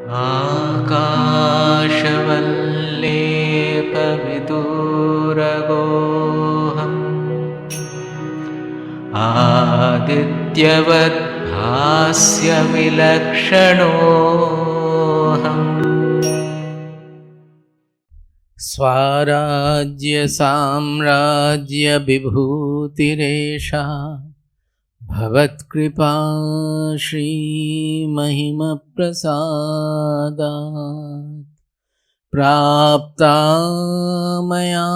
आकाशवल्लेपविदूरगोऽहम् आदित्यवद् भास्यविलक्षणोऽहम् स्वाराज्य साम्राज्य विभूतिरेषा भवत्कृपा श्रीमहिमप्रसादात् प्राप्ता मया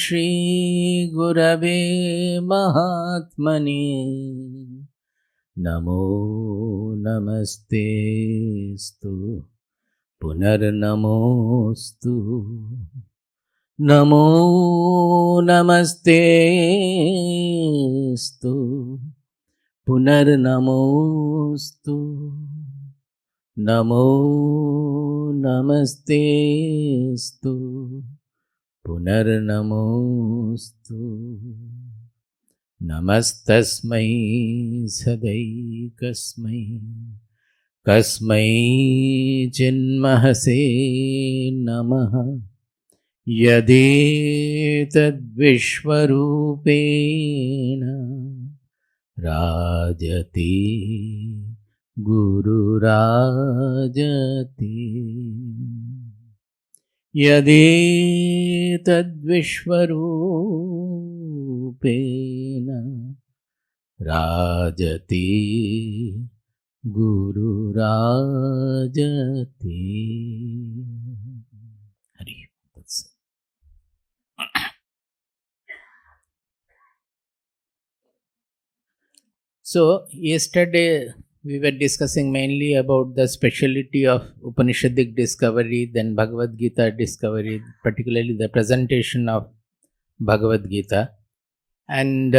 श्रीगुरवे महात्मने नमो नमस्तेस्तु पुनर्नमोस्तु नमो नमस्तेस्तु पुनर्नमोस्तु नमो नमस्तेस्तु पुनर्नमोस्तु नमस्तस्मै सदैकस्मै कस्मै चिन्महसे नमः यदेतद्विश्वरूपेण राजते गुरुराजते यदेतद्विश्वरूपेण राजते गुरुराजते. हरि तत्सत्. So yesterday we were discussing mainly about the speciality of Upanishadic discovery, then Bhagavad Gita discovery, particularly the presentation of Bhagavad Gita. And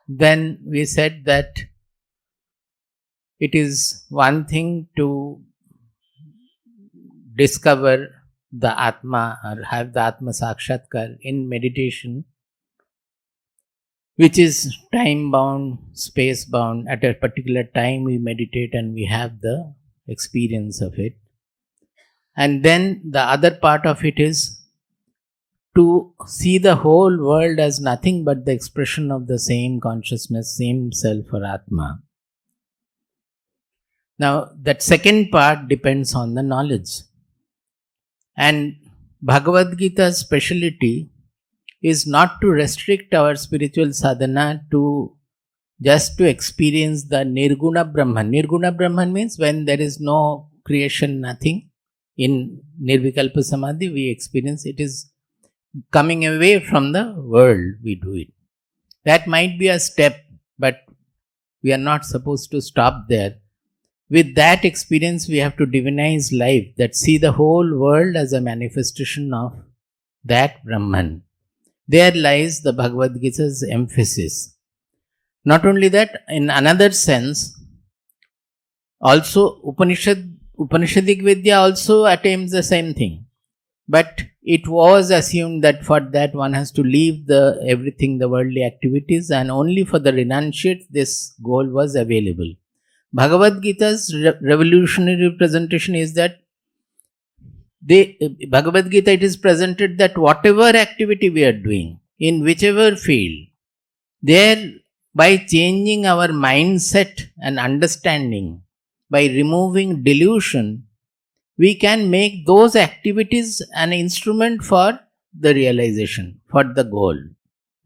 then we said that it is one thing to discover the Atma or have the Atma Sakshatkar in meditation, which is time bound, space bound. At a particular time we meditate and we have the experience of it. And then the other part of it is to see the whole world as nothing but the expression of the same consciousness, same self or Atma. Now that second part depends on the knowledge. And Bhagavad Gita's speciality is not to restrict our spiritual sadhana to just to experience the Nirguna Brahman. Nirguna Brahman means when there is no creation, nothing. In Nirvikalpa Samadhi we experience it is coming away from the world, we do it. That might be a step, but we are not supposed to stop there. With that experience we have to divinize life, that see the whole world as a manifestation of that Brahman. There lies the Bhagavad Gita's emphasis. Not only that, in another sense, also Upanishadic Vidya also attempts the same thing. But it was assumed that for that one has to leave everything, the worldly activities, and only for the renunciates this goal was available. Bhagavad Gita's revolutionary representation is that Bhagavad Gita, it is presented that whatever activity we are doing, in whichever field, there by changing our mindset and understanding, by removing delusion, we can make those activities an instrument for the realization, for the goal.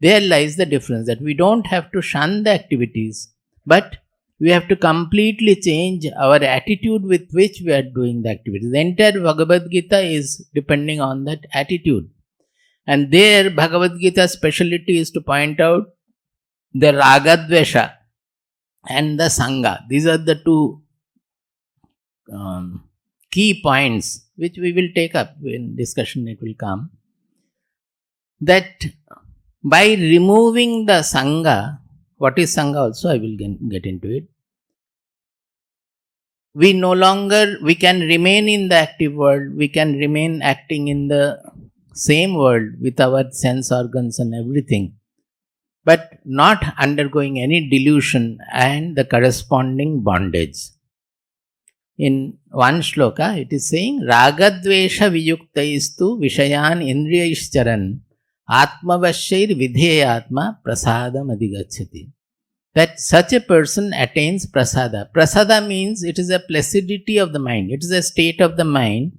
There lies the difference, that we don't have to shun the activities, but we have to completely change our attitude with which we are doing the activities. The entire Bhagavad Gita is depending on that attitude. And there Bhagavad Gita's speciality is to point out the Ragadvesha and the Sangha. These are the two key points which we will take up in discussion, it will come. That by removing the Sangha, what is Sangha also I will get into it. We can remain in the active world, we can remain acting in the same world with our sense organs and everything, but not undergoing any delusion and the corresponding bondage. in one shloka, it is saying, Ragadvesha viyuktaistu vishayan indriyaishcharan atmavashair vidheyatma prasadam adhigacchati. That such a person attains prasada. Prasada means it is a placidity of the mind. It is a state of the mind.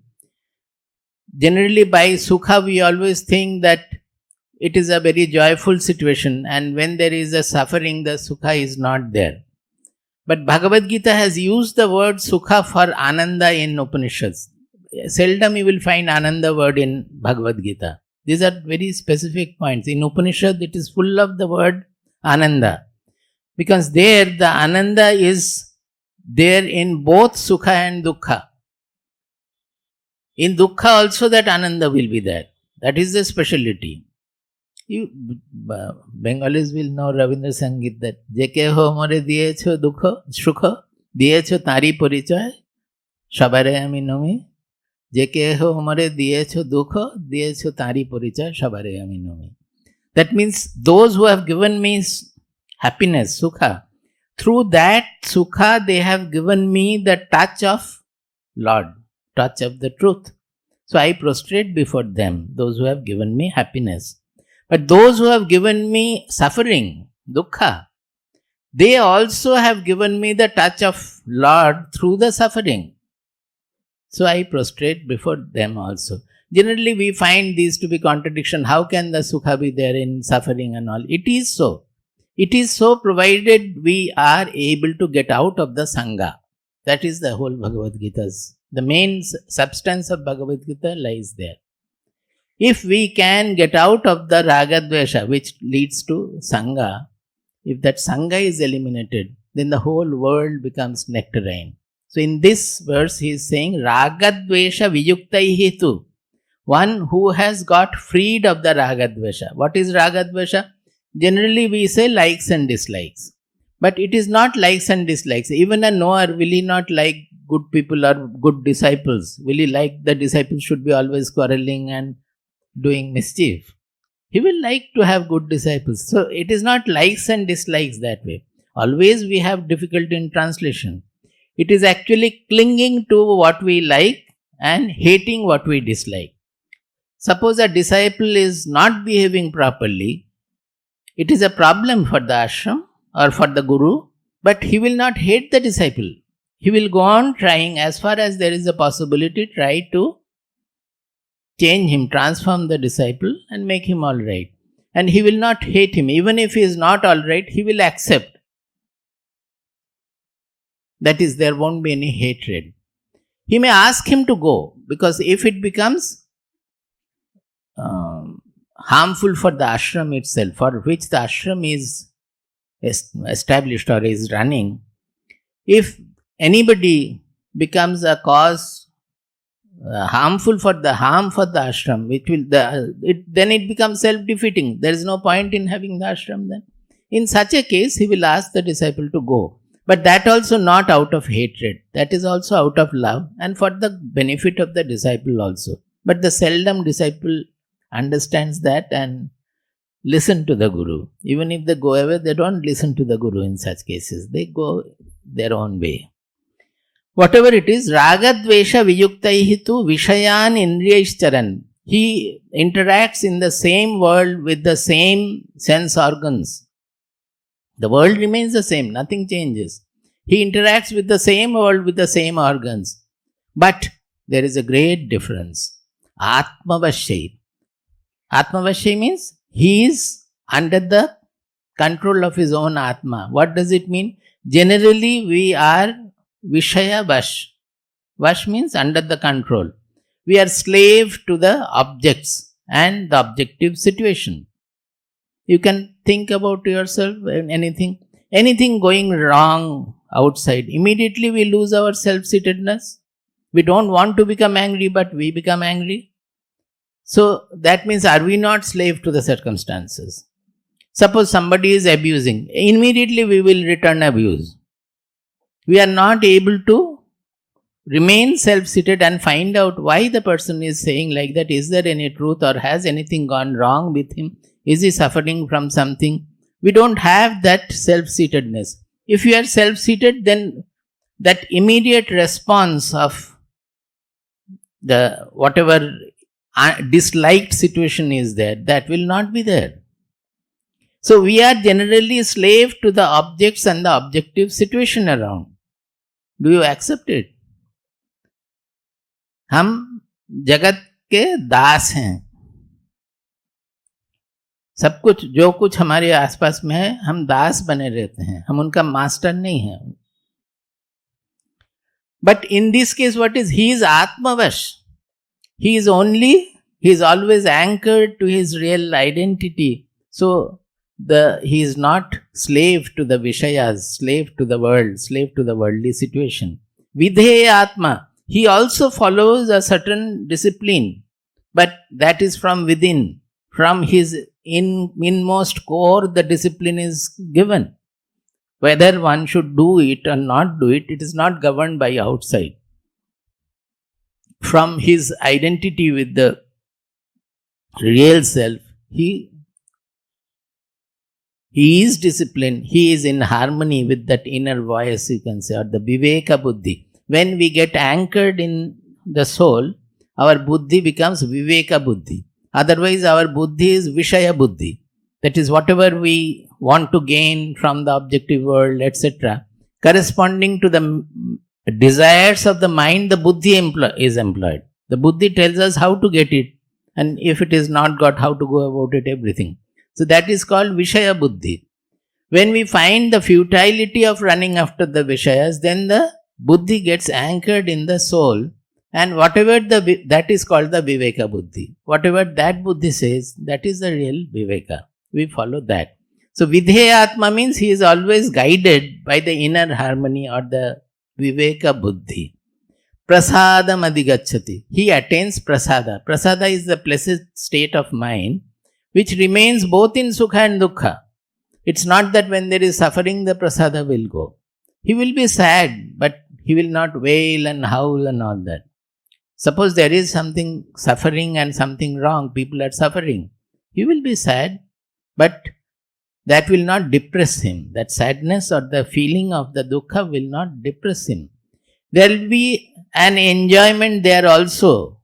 Generally by sukha we always think that it is a very joyful situation, and when there is a suffering, the sukha is not there. But Bhagavad Gita has used the word sukha for ananda in Upanishads. Seldom you will find ananda word in Bhagavad Gita. These are very specific points. In Upanishad it is full of the word ananda. Because there the ananda is there in both sukha and dukkha. In dukkha also that ananda will be there. That is the speciality. You Bengalis will know Ravindra Sangeet that Jeke ho more diyecho dukha sukha diyecho tari porichoy sabare ami nomi Jeke ho more diyecho dukha diyecho tari porichoy sabare ami nomi. That means those who have given me happiness, sukha, through that sukha they have given me the touch of Lord, touch of the truth. So I prostrate before them, those who have given me happiness. But those who have given me suffering, dukkha, they also have given me the touch of Lord through the suffering. So I prostrate before them also. Generally we find these to be contradiction. How can the sukha be there in suffering and all? It is so. It is so provided we are able to get out of the sangha. That is the whole Bhagavad Gita's. The main substance of Bhagavad Gita lies there. If we can get out of the ragadvesha which leads to sangha, if that sangha is eliminated, then the whole world becomes nectarine. So in this verse he is saying, ragadvesha viyuktaihi tu. One who has got freed of the ragadvesha. What is ragadvesha? Generally we say likes and dislikes. But it is not likes and dislikes. Even a knower, will he not like good people or good disciples? Will he like the disciples should be always quarreling and doing mischief? He will like to have good disciples. So it is not likes and dislikes that way. Always we have difficulty in translation. It is actually clinging to what we like and hating what we dislike. Suppose a disciple is not behaving properly, it is a problem for the ashram or for the guru, but he will not hate the disciple. He will go on trying as far as there is a possibility, try to change him, transform the disciple and make him all right. And he will not hate him. Even if he is not all right, he will accept. That is, there won't be any hatred. He may ask him to go, because if it becomes harmful for the ashram itself, for which the ashram is established or is running, if anybody becomes a cause harmful for the harm for the ashram, which will then it becomes self-defeating. There is no point in having the ashram then. In such a case, he will ask the disciple to go. But that also not out of hatred. That is also out of love and for the benefit of the disciple also. But the seldom disciple understands that and listen to the guru. Even if they go away, they don't listen to the guru in such cases. They go their own way. Whatever it is, ragadvesha viyuktaihi tu vishayan indriyaishcharan. He interacts in the same world with the same sense organs. The world remains the same, nothing changes. He interacts with the same world with the same organs. But there is a great difference. Atmavashay. Atmavashay means he is under the control of his own Atma. What does it mean? Generally we are Vishaya Vash. Vash means under the control. We are slave to the objects and the objective situation. You can think about yourself, anything going wrong outside. Immediately we lose our self-seatedness. We don't want to become angry, but we become angry. So that means, are we not slave to the circumstances? Suppose somebody is abusing, immediately we will return abuse. We are not able to remain self-seated and find out why the person is saying like that. Is there any truth or has anything gone wrong with him? Is he suffering from something? We don't have that self-seatedness. If you are self-seated, then that immediate response of the whatever disliked situation is there, that will not be there. So we are generally slave to the objects and the objective situation around. Do you accept it? हम जगत के दास हैं. सब कुछ जो कुछ हमारे आसपास में है, हम दास बने रहते हैं, हम उनका मास्टर नहीं है. But in this case, what is? He is Atmavash. He is always anchored to his real identity. So he is not slave to the Vishayas, slave to the world, slave to the worldly situation. Vidheya Atma. He also follows a certain discipline, but that is from within. From his inmost core, the discipline is given. Whether one should do it or not do it, it is not governed by outside. From his identity with the real self, he is disciplined, he is in harmony with that inner voice, you can say, or the Viveka Buddhi. When we get anchored in the soul, our Buddhi becomes Viveka Buddhi. Otherwise, our Buddhi is Vishaya Buddhi. That is, whatever we want to gain from the objective world, etc., corresponding to the desires of the mind, the Buddhi is employed. The Buddhi tells us how to get it, and if it is not got, how to go about it, everything. So that is called Vishaya Buddhi. When we find the futility of running after the Vishayas, then the Buddhi gets anchored in the soul, and whatever that is called the Viveka Buddhi. Whatever that Buddhi says, that is the real Viveka. We follow that. So Vidheya Atma means he is always guided by the inner harmony or the Viveka Buddhi. Prasadam adhigacchati. He attains prasada. Prasada is the blessed state of mind which remains both in sukha and dukkha. It's not that when there is suffering, the prasada will go. He will be sad, but he will not wail and howl and all that. Suppose there is something suffering and something wrong, people are suffering. He will be sad, but that will not depress him. That sadness or the feeling of the dukkha will not depress him. There will be an enjoyment there also.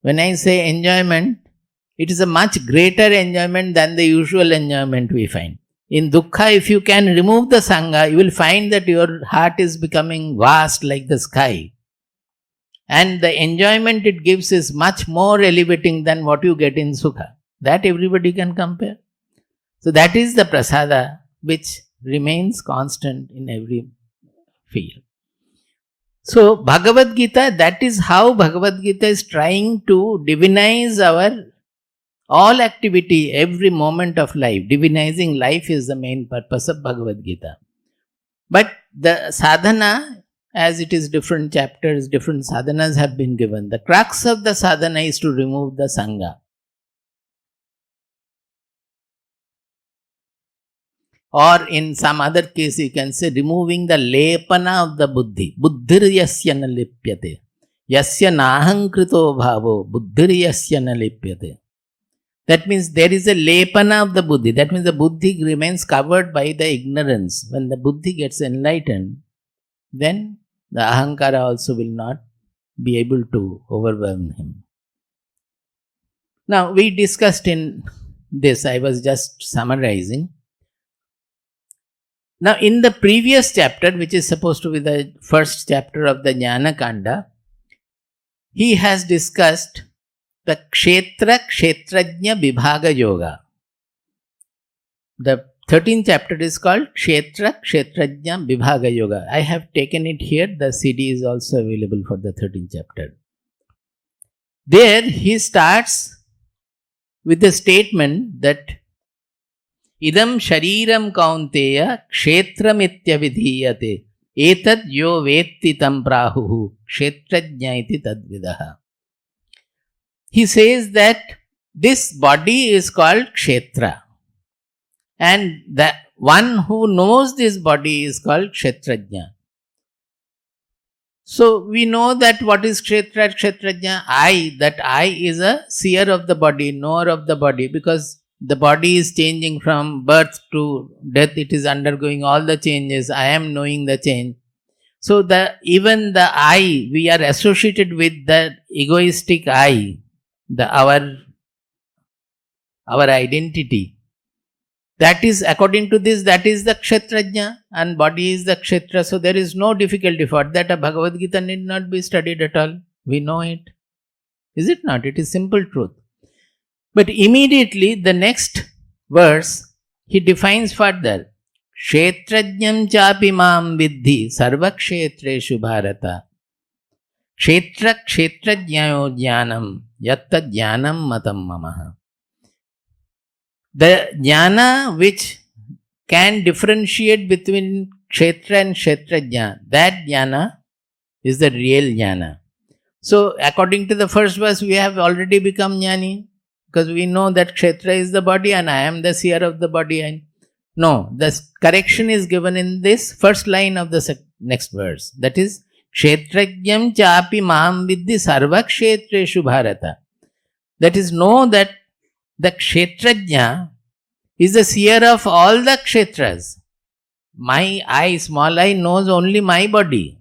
When I say enjoyment, it is a much greater enjoyment than the usual enjoyment we find. In dukkha, if you can remove the sangha, you will find that your heart is becoming vast like the sky. And the enjoyment it gives is much more elevating than what you get in sukha. That everybody can compare. So that is the prasada which remains constant in every field. So Bhagavad Gita, that is how Bhagavad Gita is trying to divinize our all activity, every moment of life. Divinizing life is the main purpose of Bhagavad Gita. But the sadhana, as it is different chapters, different sadhanas have been given. The crux of the sadhana is to remove the sangha. Or in some other case, you can say removing the lepana of the buddhi. Buddhir yasya na lipyate. Yasya nahankrito bhavo. Buddhir yasya na lipyate. That means there is a lepana of the buddhi. That means the buddhi remains covered by the ignorance. When the buddhi gets enlightened, then the ahankara also will not be able to overwhelm him. Now, we discussed in this, I was just summarizing. Now, in the previous chapter, which is supposed to be the first chapter of the Jnana Kanda, he has discussed the Kshetra, Kshetrajna Vibhaga Yoga. The 13th chapter is called Kshetra, Kshetrajna Vibhaga Yoga. I have taken it here. The CD is also available for the 13th chapter. There he starts with the statement that Idam shariram kaunteya kshetramitya vidhiyate etad yo vetti tam prahuhu kshetrajna iti tadvidaha. He says that this body is called Kshetra, and the one who knows this body is called Kshetrajna. So we know that what is Kshetra, Kshetrajna? That I is a seer of the body, knower of the body, because the body is changing from birth to death. It is undergoing all the changes. I am knowing the change. So even the I, we are associated with the egoistic I, our identity. That is, according to this, that is the Kshetrajna, and body is the Kshetra. So there is no difficulty for that. A Bhagavad Gita need not be studied at all. We know it. Is it not? It is simple truth. But immediately the next verse, he defines further. Kshetrajnam chapi mam viddhi sarva kshetreshu bharata. Kshetra kshetrajnayo jnanam yatta jnanam matam mamaha. The jnana which can differentiate between Kshetra and Kshetrajna, that jnana is the real jnana. So according to the first verse, we have already become jnani, because we know that Kshetra is the body and I am the seer of the body. No, the correction is given in this first line of the next verse. That is, Kshetrajnam chapi mam viddhi sarva kshetreshu bharata. That is, know that the Kshetrajna is the seer of all the Kshetras. My I, small I, knows only my body.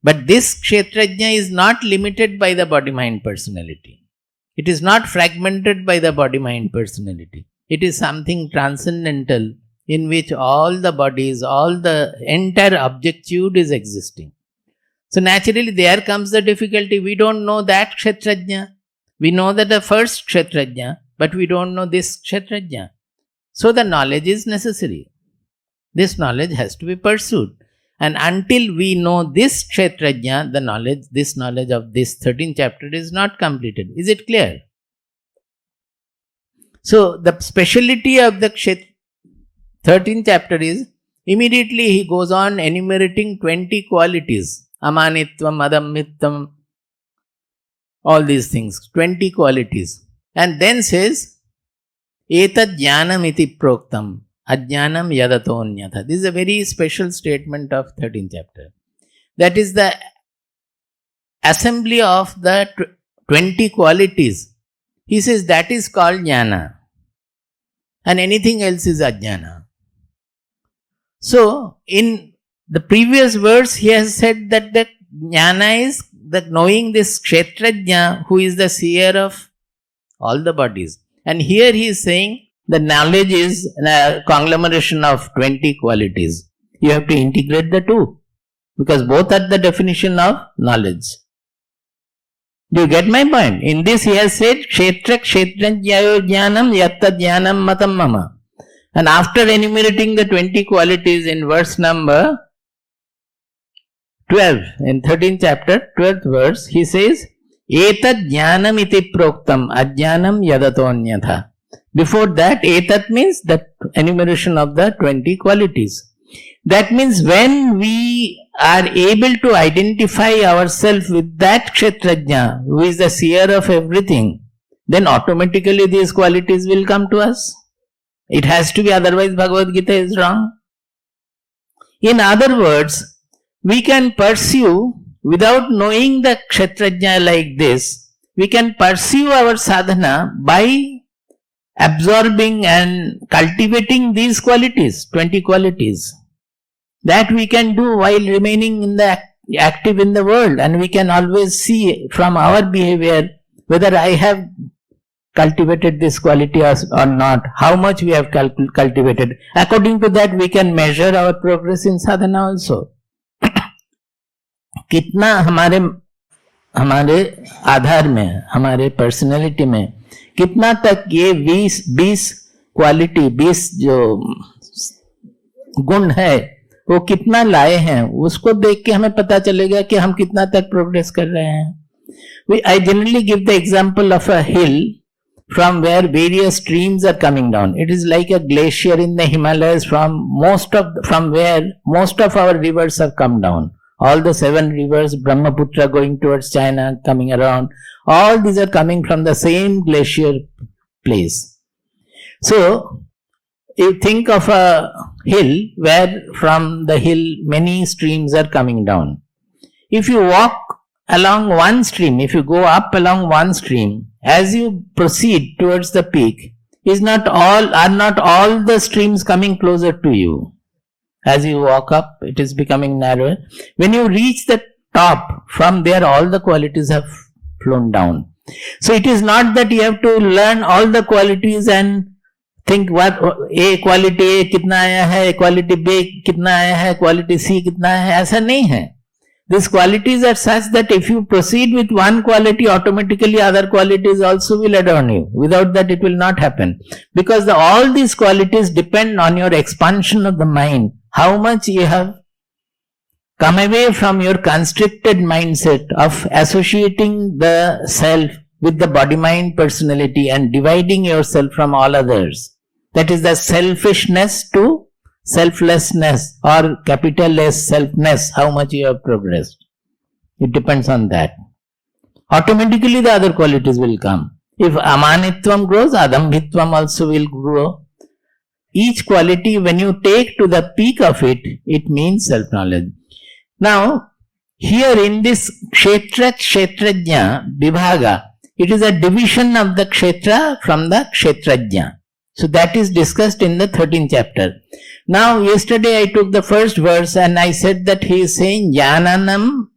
But this Kshetrajna is not limited by the body-mind personality. It is not fragmented by the body-mind personality. It is something transcendental in which all the bodies, all the entire objectitude is existing. So naturally there comes the difficulty. We don't know that Kshetrajna. We know that the first Kshetrajna, but we don't know this Kshetrajna. So the knowledge is necessary. This knowledge has to be pursued. And until we know this Kshetrajna, this knowledge of this 13th chapter is not completed. Is it clear? So the speciality of the 13th chapter is, immediately he goes on enumerating 20 qualities. Amanitvam, adammitvam, all these things, 20 qualities. And then says, Etad jnanam iti proktam, ajnanam yadatonyatha. This is a very special statement of 13th chapter. That is the assembly of the 20 qualities. He says that is called jnana. And anything else is ajnana. So, in the previous verse, he has said that the jnana is the knowing this Kshetrajna, who is the seer of all the bodies. And here he is saying the knowledge is a conglomeration of 20 qualities. You have to integrate the two, because both are the definition of knowledge. Do you get my point? In this he has said, Kshetra kshetrajnayo jnanam yatta jnanam matam mama. And after enumerating the 20 qualities in verse number 12, in 13th chapter, 12th verse, he says, Etat jnanam iti proktam ajnanam yadatonyatha. Before that, etat means the enumeration of the 20 qualities. That means when we are able to identify ourselves with that Kshetrajna, who is the seer of everything, then automatically these qualities will come to us. It has to be, otherwise Bhagavad Gita is wrong. In other words, we can pursue, without knowing the Kshetrajna like this, we can pursue our sadhana by absorbing and cultivating these qualities, 20 qualities. That we can do while remaining in the active in the world, and we can always see from our behavior whether I have cultivated this quality or not, how much we have cultivated. According to that, we can measure our progress in sadhana also. कितना हमारे आधार में, हमारे personality में कितना तक ये 20 quality, 20 जो गुण है वो कितना लाए हैं, उसको देख के हमें पता चलेगा कि हम कितना तक प्रोग्रेस कर रहे हैं. I generally give the example of a hill from where various streams are coming down. It is like a glacier in the Himalayas from where most of our rivers have come down. All the 7 rivers, Brahmaputra going towards China, coming around, all these are coming from the same glacier place. So, you think of a hill where from the hill many streams are coming down. If you walk along one stream, if you go up along one stream, as you proceed towards the peak, are not all the streams coming closer to you? As you walk up, it is becoming narrower. When you reach the top, from there all the qualities have flown down. So it is not that you have to learn all the qualities and think what A quality A कितना आया है, quality B कितना आया है, quality C कितना आया है, ऐसा नहीं है. These qualities are such that if you proceed with one quality, automatically other qualities also will adorn you. Without that, it will not happen. Because all these qualities depend on your expansion of the mind. How much you have come away from your constricted mindset of associating the self with the body-mind personality and dividing yourself from all others. That is the selfishness to selflessness or capital S selfness, how much you have progressed. It depends on that. Automatically the other qualities will come. If amanitvam grows, adambhitvam also will grow. Each quality, when you take to the peak of it, it means self-knowledge. Now, here in this Kshetra, Kshetrajna, Vibhaga, it is a division of the Kshetra from the Kshetrajna. So that is discussed in the 13th chapter. Now, yesterday I took the first verse and I said that he is saying Jnanam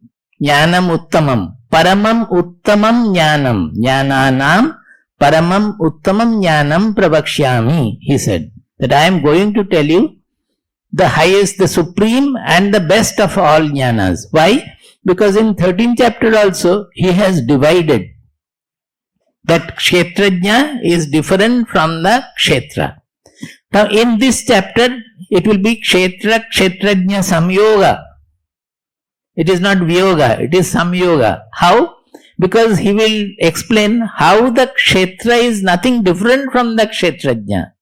Uttamam, Paramam Uttamam Jnanam, Jnananam Paramam Uttamam Jnanam Pravakshyami. He said that I am going to tell you the highest, the supreme and the best of all jnanas. Why? Because in 13th chapter also he has divided that Kshetrajna is different from the Kshetra. Now in this chapter it will be Kshetra, Kshetrajna Samyoga. It is not Vyoga, it is Samyoga. How? Because he will explain how the Kshetra is nothing different from the Kshetrajna.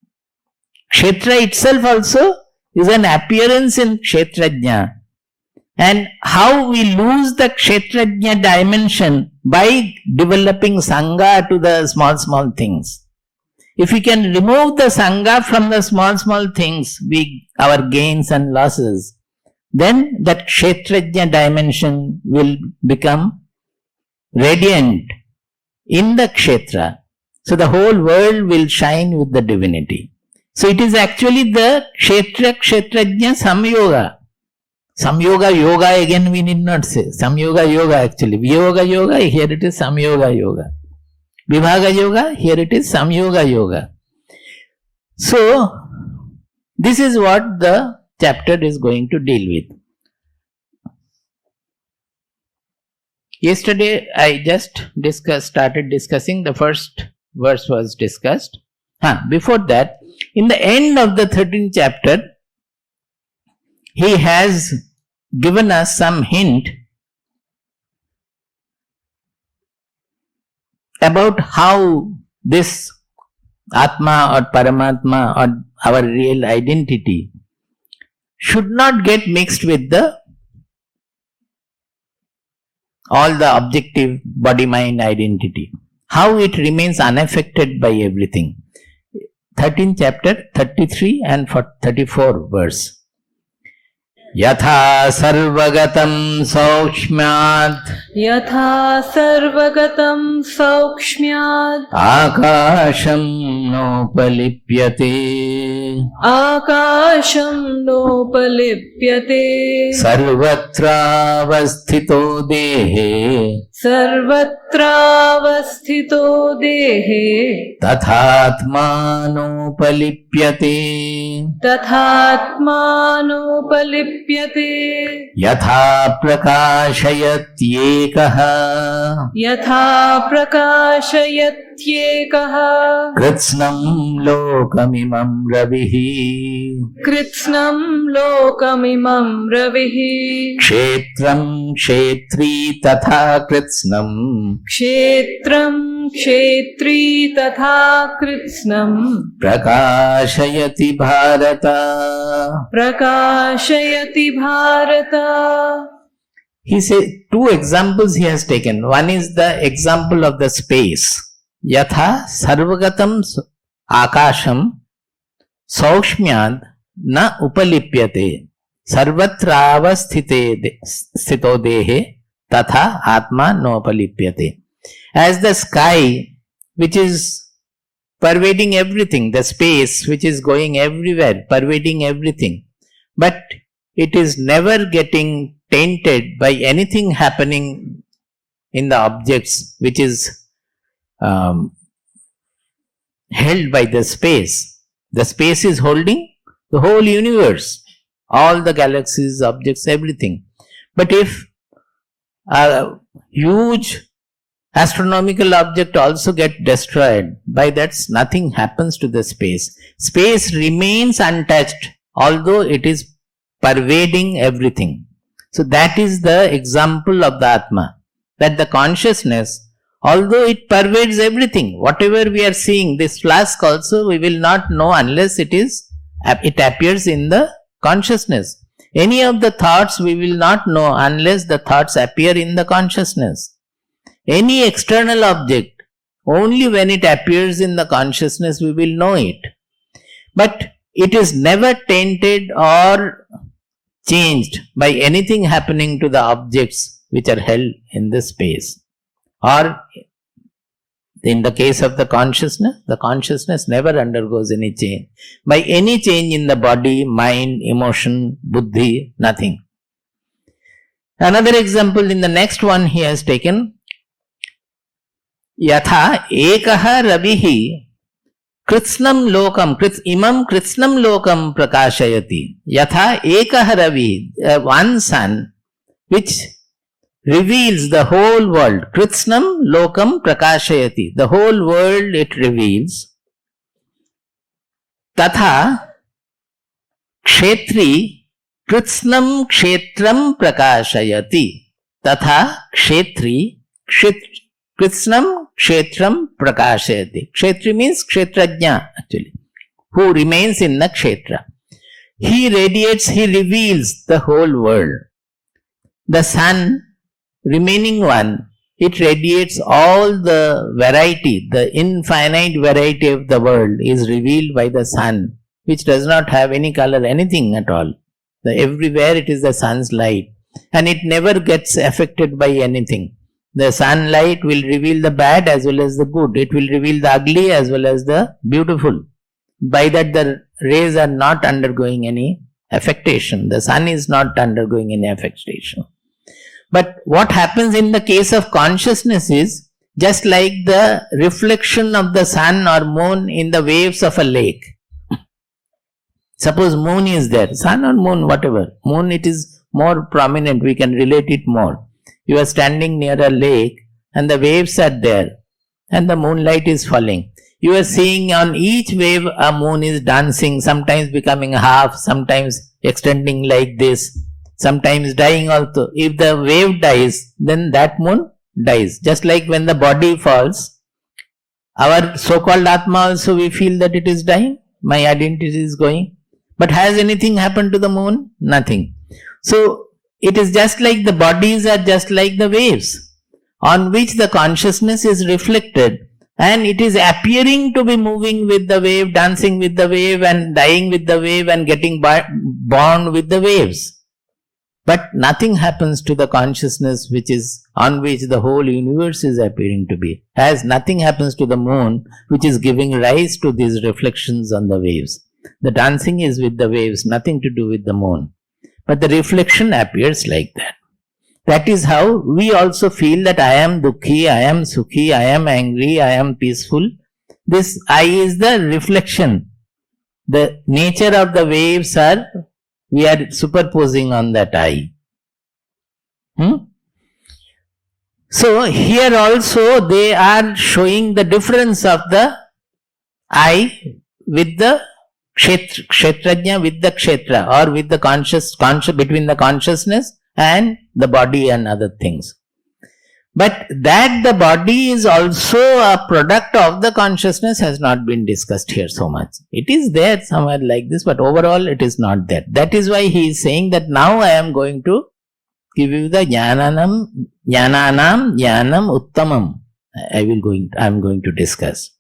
Kshetra itself also is an appearance in Kshetrajna. And how we lose the Kshetrajna dimension by developing Sangha to the small things. If we can remove the Sangha from the small things, our gains and losses, then that Kshetrajna dimension will become radiant in the Kshetra. So the whole world will shine with the divinity. So it is actually the Kshetra, Kshetrajna Samyoga. Samyoga Yoga again we need not say. Samyoga Yoga actually. Vyoga Yoga, here it is Samyoga Yoga. Vibhaga Yoga, here it is Samyoga Yoga. So, this is what the chapter is going to deal with. Yesterday I just started discussing, the first verse was discussed. Before that, in the end of the 13th chapter, he has given us some hint about how this Atma or Paramatma or our real identity should not get mixed with all the objective body-mind identity. How it remains unaffected by everything. 13th chapter, 33 and 34 verse. Yatha sarvagatam saukshmyat akasham nopalipyate sarvatra avasthito dehe tathatmanopalipyate yatha prakashayatyekah kritsnam lokamimam ravihi kshetram kshetri tatha kritsnam prakashayati bharata. He said two examples he has taken. One is the example of the space. Yatha sarvagatam akasham saukshmyad na upalipyate sarvatravasthito dehe tatha atma no upalipyate. As the sky which is pervading everything, the space which is going everywhere, pervading everything. but it is never getting tainted by anything happening in the objects which is held by the space. The space is holding the whole universe, all the galaxies, objects, everything. But if a huge astronomical object also get destroyed, by that nothing happens to the space. Space remains untouched, although it is pervading everything. So that is the example of the Atma, that the consciousness, although it pervades everything, whatever we are seeing, this flask also we will not know unless it appears in the consciousness. Any of the thoughts we will not know unless the thoughts appear in the consciousness. Any external object, only when it appears in the consciousness we will know it. But it is never tainted or changed by anything happening to the objects which are held in the space. Or in the case of the consciousness never undergoes any change. By any change in the body, mind, emotion, buddhi, nothing. Another example in the next one he has taken, Yatha ekaha ravihi kritsnam lokam, imam kritsnam lokam prakashayati. Yatha ekaha ravihi, one sun which reveals the whole world. Kritsnam lokam prakashayati. The whole world it reveals. Tatha kshetri kritsnam kshetram prakashayati. Tatha kshetri kritsnam kshetram prakashayati. Kshetri means Kshetrajna actually, who remains in the Kshetra. He radiates, he reveals the whole world. The sun, remaining one, it radiates all the variety, the infinite variety of the world is revealed by the sun, which does not have any color, anything at all. Everywhere it is the sun's light, and it never gets affected by anything. The sunlight will reveal the bad as well as the good. It will reveal the ugly as well as the beautiful. By that the rays are not undergoing any affectation. The sun is not undergoing any affectation. But what happens in the case of consciousness is just like the reflection of the sun or moon in the waves of a lake. Suppose moon is there, sun or moon, whatever. Moon, it is more prominent, we can relate it more. You are standing near a lake and the waves are there and the moonlight is falling. You are seeing on each wave a moon is dancing, sometimes becoming half, sometimes extending like this, sometimes dying also. If the wave dies, then that moon dies. Just like when the body falls, our so-called Atma also we feel that it is dying, my identity is going. But has anything happened to the moon? Nothing. So it is just like the bodies are just like the waves on which the consciousness is reflected, and it is appearing to be moving with the wave, dancing with the wave and dying with the wave and getting born with the waves. But nothing happens to the consciousness which is on which the whole universe is appearing to be. As nothing happens to the moon which is giving rise to these reflections on the waves. The dancing is with the waves, nothing to do with the moon. But the reflection appears like that. That is how we also feel that I am dukhi, I am sukhi, I am angry, I am peaceful. This I is the reflection. The nature of the waves are, we are superposing on that I. So here also they are showing the difference of the I with the Kshetrajna with the Kshetra, or with the conscious between the consciousness and the body and other things. But that the body is also a product of the consciousness has not been discussed here so much. It is there somewhere like this, but overall it is not there. That is why he is saying that now I am going to give you the jnanam uttamam. I am going to discuss.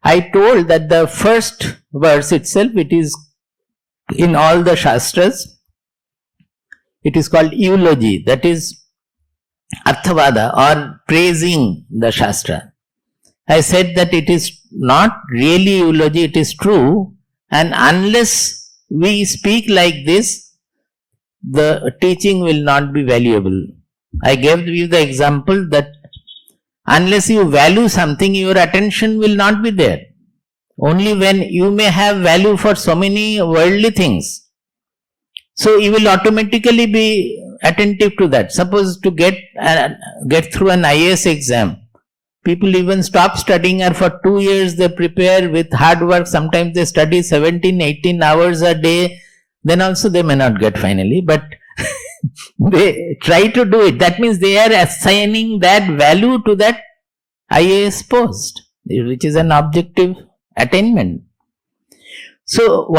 I told that the first verse itself, it is in all the Shastras, it is called eulogy, that is Arthavada or praising the Shastra. I said that it is not really eulogy, it is true. And unless we speak like this, the teaching will not be valuable. I gave you the example that unless you value something, your attention will not be there. Only when you may have value for so many worldly things, so you will automatically be attentive to that. Suppose to get through an IAS exam, people even stop studying, or for 2 years they prepare with hard work. Sometimes they study 17, 18 hours a day. Then also they may not get finally, but they try to do it. That means they are assigning that value to that IAS post, which is an objective attainment. So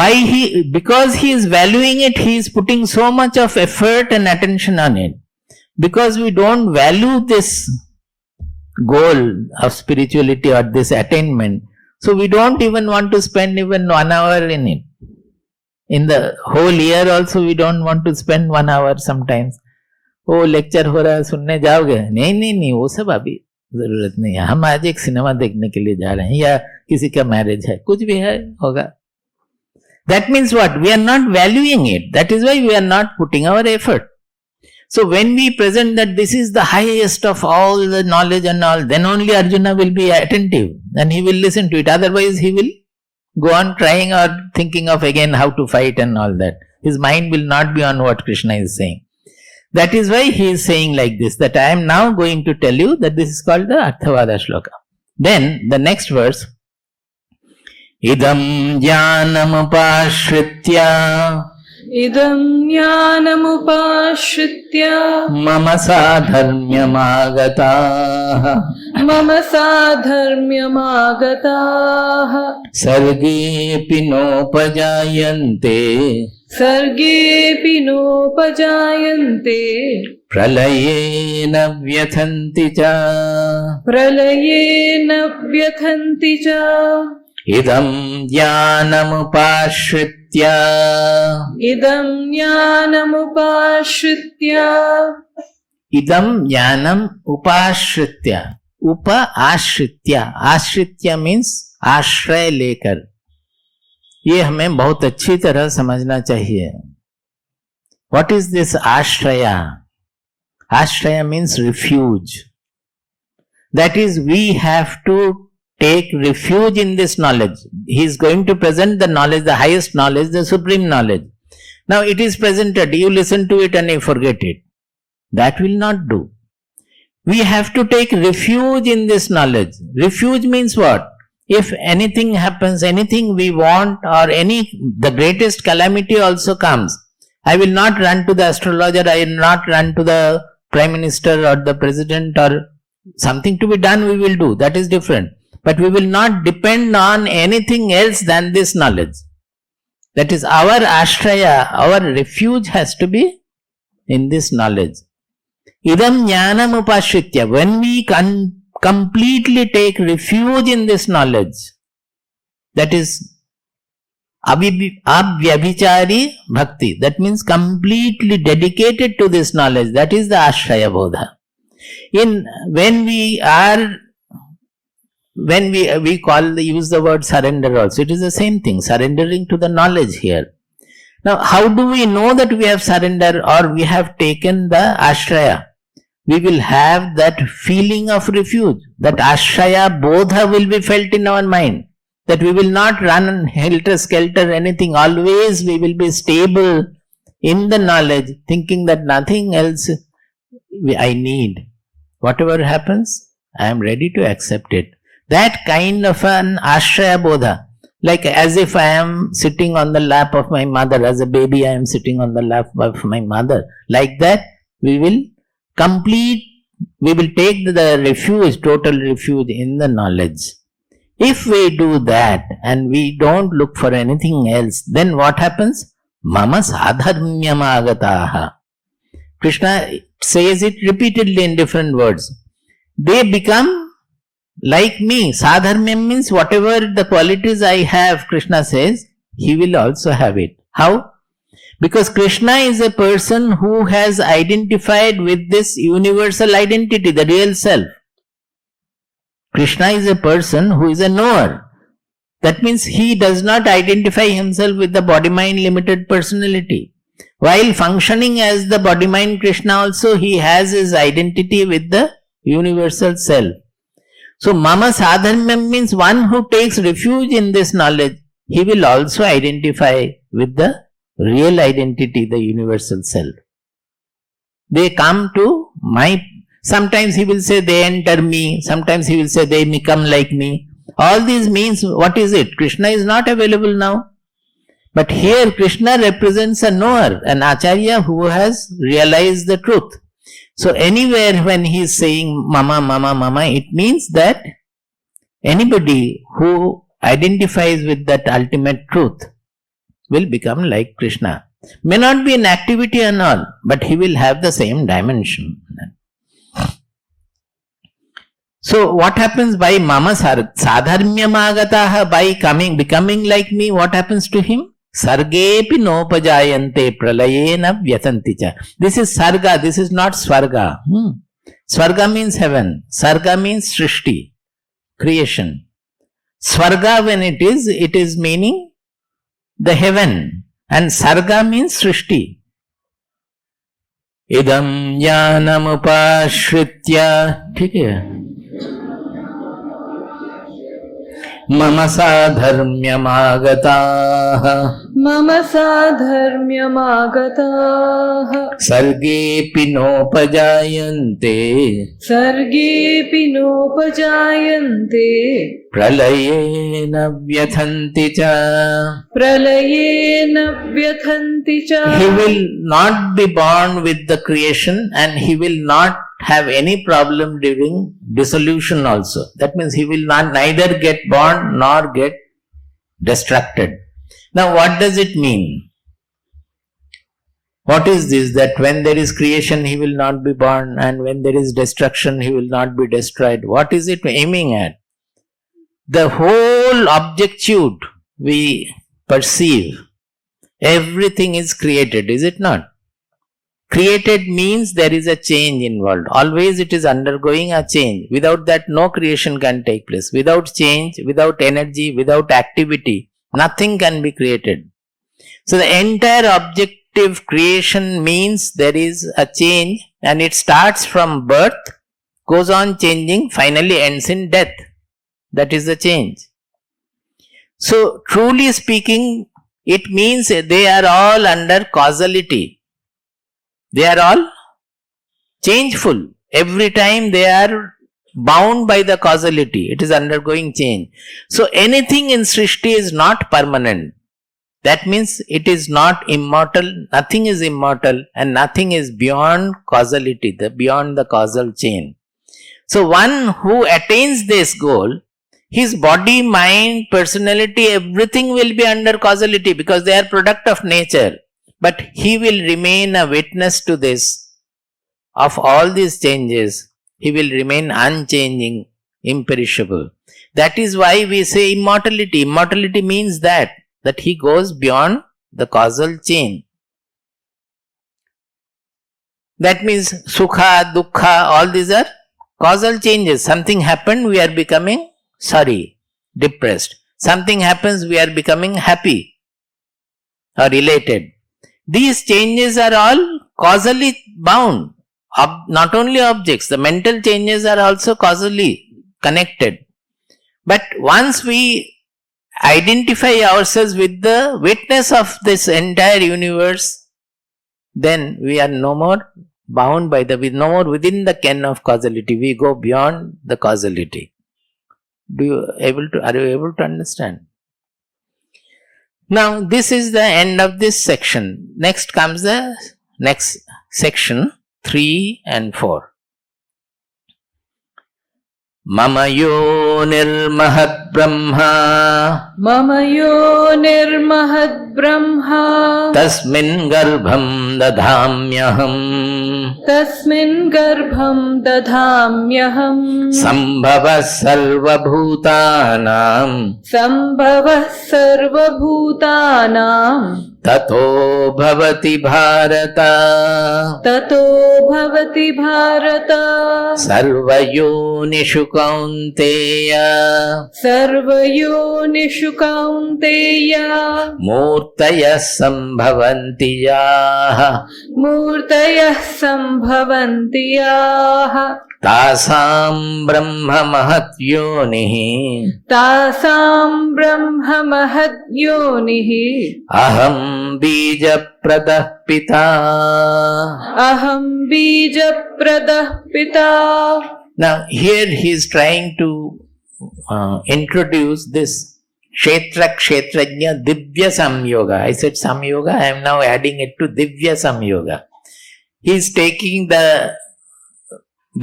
because he is valuing it, he is putting so much of effort and attention on it. Because we don't value this goal of spirituality or this attainment, so we don't even want to spend even 1 hour in it. In the whole year also we don't want to spend 1 hour sometimes. Oh, lecture हो रहा है, सुनने जाओगे? नहीं, वो सब अभी जरूरत नहीं है. हम आज एक सिनेमा देखने के लिए जा रहे हैं, या किसी का मैरिज है, कुछ भी है, होगा. That means what? We are not valuing it. That is why we are not putting our effort. So when we present that this is the highest of all the knowledge and all, then only Arjuna will be attentive and he will listen to it. Otherwise he will go on trying or thinking of again how to fight and all that. His mind will not be on what Krishna is saying. That is why he is saying like this, that I am now going to tell you that this is called the Arthavada Shloka. Then the next verse, Idam jnanamupashritya mama sadharmyamagataha sargepi nopajayante pralayena vyathanti cha idam jnanamupashritya आश्रित्य means आश्रय लेकर. ये हमें बहुत अच्छी तरह समझना चाहिए. व्हाट इज दिस आश्रया? आश्रया means refuge. That is we have to take refuge in this knowledge. He is going to present the knowledge, the highest knowledge, the supreme knowledge. Now it is presented, you listen to it and you forget it. That will not do. We have to take refuge in this knowledge. Refuge means what? If anything happens, anything we want, or the greatest calamity also comes, I will not run to the astrologer, I will not run to the prime minister or the president, or something to be done we will do. That is different. But we will not depend on anything else than this knowledge. That is our ashraya, our refuge has to be in this knowledge. Idam jnanam upashritya. When we completely take refuge in this knowledge, that is abhyabhichari bhakti. That means completely dedicated to this knowledge. That is the ashraya bodha. When we use the word surrender also, it is the same thing, surrendering to the knowledge here. Now, how do we know that we have surrendered or we have taken the ashraya? We will have that feeling of refuge. That ashraya bodha will be felt in our mind. That we will not run helter-skelter anything. Always we will be stable in the knowledge, thinking that nothing else I need. Whatever happens, I am ready to accept it. That kind of an ashraya bodha, like as if I am sitting on the lap of my mother, as a baby I am sitting on the lap of my mother. Like that, we will take the refuge, total refuge in the knowledge. If we do that and we don't look for anything else, then what happens? Mama sadharmyamagataha. Krishna says it repeatedly in different words. They become like me. Sadharmyam means whatever the qualities I have, Krishna says, he will also have it. How? Because Krishna is a person who has identified with this universal identity, the real self. Krishna is a person who is a knower. That means he does not identify himself with the body-mind limited personality. While functioning as the body-mind Krishna also, he has his identity with the universal self. So mama sadharmyam means one who takes refuge in this knowledge, he will also identify with the real identity, the universal self. They come to sometimes he will say they enter me, sometimes he will say they become like me. All these means, what is it? Krishna is not available now. But here Krishna represents a knower, an acharya who has realized the truth. So anywhere when he is saying mama, mama, mama, it means that anybody who identifies with that ultimate truth will become like Krishna. May not be an activity and all, but he will have the same dimension. So what happens by mama sadharmyamagataha, by becoming like me, what happens to him? Sargepi nopajayante pralayena vyatanticha. This is sarga, this is not swarga. Swarga means heaven. Sarga means srishti, creation. Swarga when it is meaning the heaven. And sarga means srishti. Idam jnanam upashritya. ठीक है. मम साधर्म्यमागताः सर्गेऽपि नोपजायन्ते प्रलयेन व्यथन्ति च. He will not be born with the creation and he will not have any problem during dissolution also. That means he will neither get born nor get destructed. Now what does it mean? What is this? That when there is creation he will not be born and when there is destruction he will not be destroyed. What is it aiming at? The whole objectude we perceive, everything is created, is it not? Created means there is a change involved. Always it is undergoing a change. Without that, no creation can take place. Without change, without energy, without activity, nothing can be created. So the entire objective creation means there is a change and it starts from birth, goes on changing, finally ends in death. That is the change. So truly speaking, it means they are all under causality. They are all changeful. Every time they are bound by the causality. It is undergoing change. So anything in Srishti is not permanent. That means it is not immortal. Nothing is immortal and nothing is beyond causality, beyond the causal chain. So one who attains this goal, his body, mind, personality, everything will be under causality because they are product of nature. But he will remain a witness to this. Of all these changes, he will remain unchanging, imperishable. That is why we say immortality. Immortality means that he goes beyond the causal chain. That means sukha, dukkha, all these are causal changes. Something happened, we are becoming depressed. Something happens, we are becoming happy or elated. These changes are all causally bound. Not only objects, the mental changes are also causally connected. But once we identify ourselves with the witness of this entire universe, then we are no more bound by no more within the ken of causality. We go beyond the causality. Are you able to understand? Now this is the end of this section. Next comes the next section 3 and 4. Mama yo nirmahad brahma tasmin garbham dadhamyaham sambhavah sarvabhutanam Tato bhavati bharata. Tato bhavati bharata. Sarvayonishu kaunteya. Sarvayonishu kaunteya. Murtaya sambhavanti yaha. Murtayah sambhavanti yaha. Tasam brahma mahat yonihi. Tasam brahma mahad yonihi. Aham bija pradah pita. Aham bija pradah pita. Now here he is trying to introduce this Kshetra Kshetrajna Divya Samyoga. I said Samyoga, I am now adding it to Divya Samyoga. He is taking the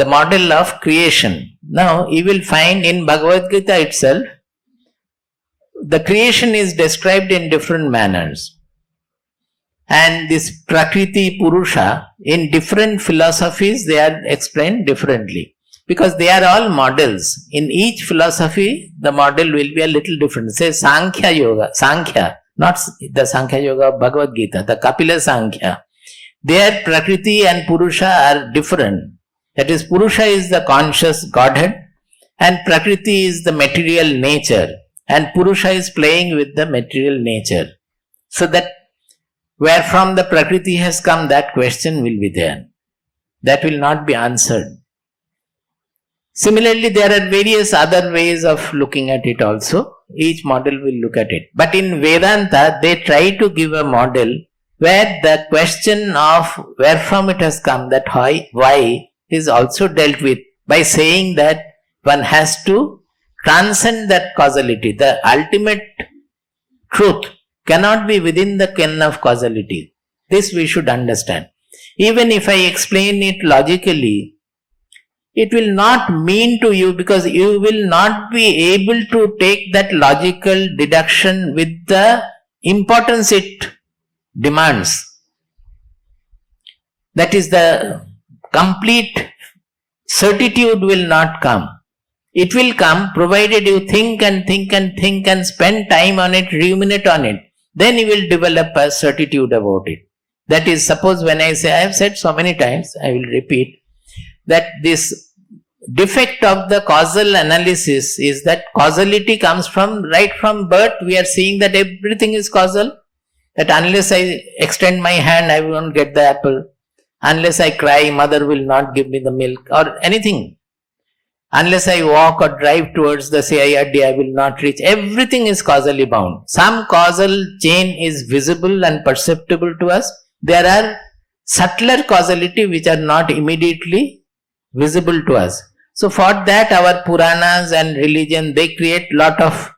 model of creation. Now you will find in Bhagavad Gita itself, the creation is described in different manners. And this Prakriti Purusha, in different philosophies, they are explained differently. Because they are all models. In each philosophy, the model will be a little different. Say Sankhya Yoga, Sankhya, not the Sankhya Yoga of Bhagavad Gita, the Kapila Sankhya. Their Prakriti and Purusha are different. That is, Purusha is the conscious Godhead and Prakriti is the material nature. And Purusha is playing with the material nature. So that where from the Prakriti has come, that question will be there. That will not be answered. Similarly, there are various other ways of looking at it also. Each model will look at it. But in Vedanta, they try to give a model where the question of where from it has come, that why is also dealt with by saying that one has to transcend that causality. The ultimate truth cannot be within the ken of causality. This we should understand. Even if I explain it logically, it will not mean to you because you will not be able to take that logical deduction with the importance it demands. That is, the complete certitude will not come. It will come provided you think and think and think and spend time on it, ruminate on it. Then you will develop a certitude about it. That is, suppose when I say, I have said so many times, I will repeat, that this defect of the causal analysis is that causality comes from, right from birth, we are seeing that everything is causal. That unless I extend my hand, I won't get the apple. Unless I cry, mother will not give me the milk or anything. Unless I walk or drive towards the CIRD, I will not reach. Everything is causally bound. Some causal chain is visible and perceptible to us. There are subtler causality which are not immediately visible to us. So for that, our Puranas and religion, they create lot of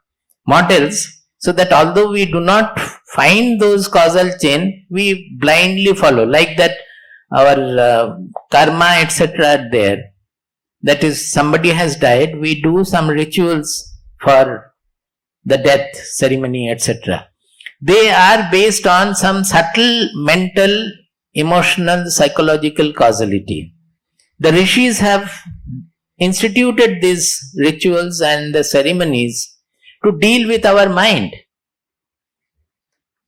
models so that although we do not find those causal chain, we blindly follow. Like that our karma etc. are there. That is, somebody has died, we do some rituals for the death ceremony etc. They are based on some subtle mental, emotional, psychological causality. The rishis have instituted these rituals and the ceremonies to deal with our mind.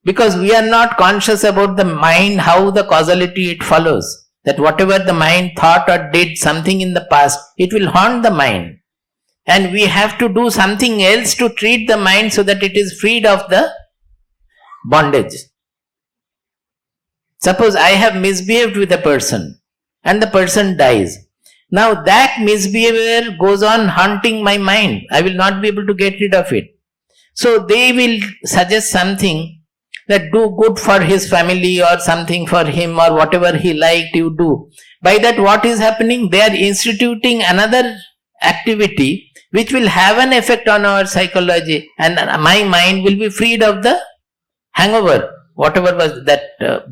Because we are not conscious about the mind, how the causality it follows. That whatever the mind thought or did something in the past, it will haunt the mind. And we have to do something else to treat the mind so that it is freed of the bondage. Suppose I have misbehaved with a person and the person dies. Now that misbehavior goes on haunting my mind. I will not be able to get rid of it. So they will suggest something that do good for his family or something for him or whatever he liked you do. By that what is happening? They are instituting another activity which will have an effect on our psychology and my mind will be freed of the hangover. Whatever was that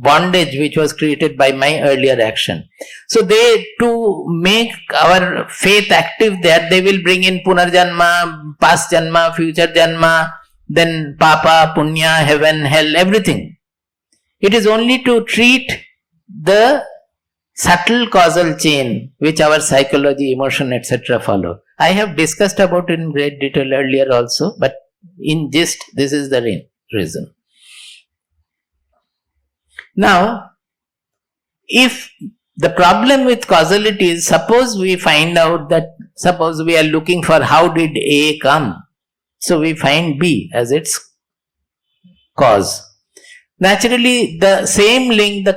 bondage which was created by my earlier action. So they, to make our faith active there, they will bring in Punarjanma, past Janma, future Janma, then Papa, Punya, heaven, hell, everything. It is only to treat the subtle causal chain which our psychology, emotion, etc. follow. I have discussed about it in great detail earlier also, but in gist, this is the reason. Now, if the problem with causality is, suppose we find out that, suppose we are looking for how did A come, so we find B as its cause. Naturally, the same link, the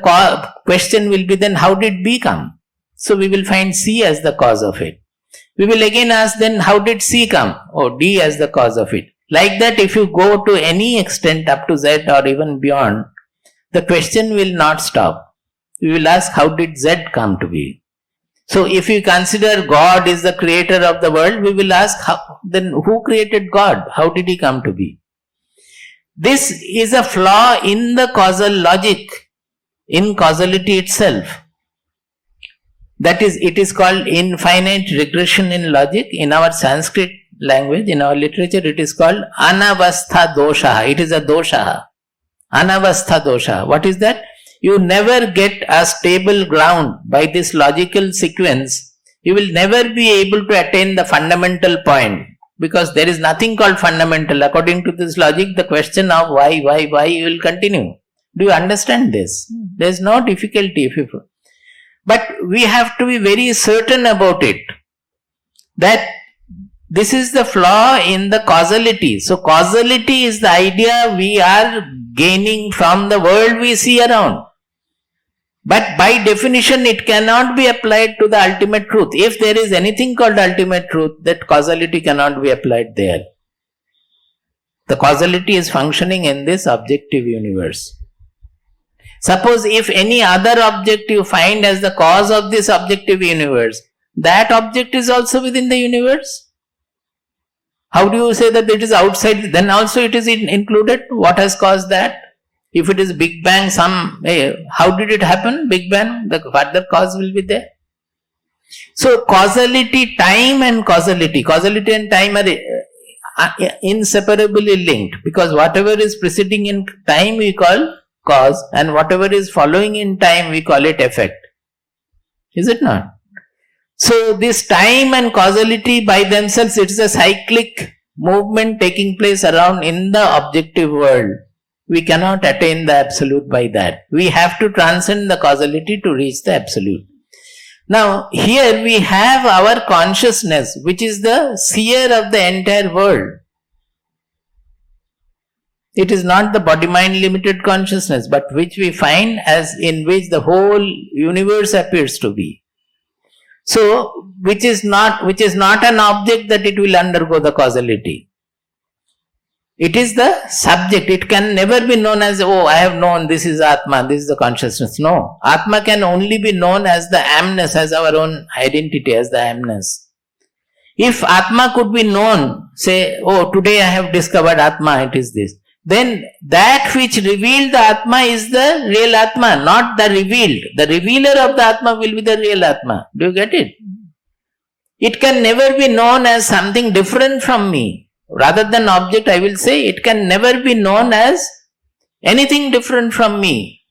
question will be then how did B come? So we will find C as the cause of it. We will again ask then how did C come? Oh, D as the cause of it. Like that, if you go to any extent up to Z or even beyond, the question will not stop. We will ask how did Z come to be? So if you consider God is the creator of the world, we will ask then who created God? How did he come to be? This is a flaw in the causal logic, in causality itself. That is, it is called infinite regression in logic. In our Sanskrit language, in our literature, it is called anavastha dosha. It is a dosha. Anavastha dosha. What is that? You never get a stable ground by this logical sequence. You will never be able to attain the fundamental point, because there is nothing called fundamental. According to this logic, the question of why will continue. Do you understand this? There is no difficulty if you. But we have to be very certain about it, that this is the flaw in the causality. So causality is the idea we are gaining from the world we see around. But by definition, it cannot be applied to the ultimate truth. If there is anything called ultimate truth, that causality cannot be applied there. The causality is functioning in this objective universe. Suppose if any other object you find as the cause of this objective universe, that object is also within the universe. How do you say that it is outside? Then also it is included. What has caused that? If it is Big Bang, how did it happen? Big Bang, the further cause will be there. So causality, time and causality and time are inseparably linked, because whatever is preceding in time we call cause, and whatever is following in time we call it effect. Is it not? So this time and causality by themselves, it is a cyclic movement taking place around in the objective world. We cannot attain the absolute by that. We have to transcend the causality to reach the absolute. Now, here we have our consciousness, which is the seer of the entire world. It is not the body-mind limited consciousness, but which we find as in which the whole universe appears to be. So, which is not an object that it will undergo the causality. It is the subject. It can never be known as, oh, I have known this is Atma, this is the consciousness. No. Atma can only be known as the amness, as our own identity, as the amness. If Atma could be known, say, oh, today I have discovered Atma, it is this. Then that which revealed the Atma is the real Atma, not the revealed. The revealer of the Atma will be the real Atma. Do you get it? It can never be known as something different from me. Rather than object, I will say it can never be known as anything different from me.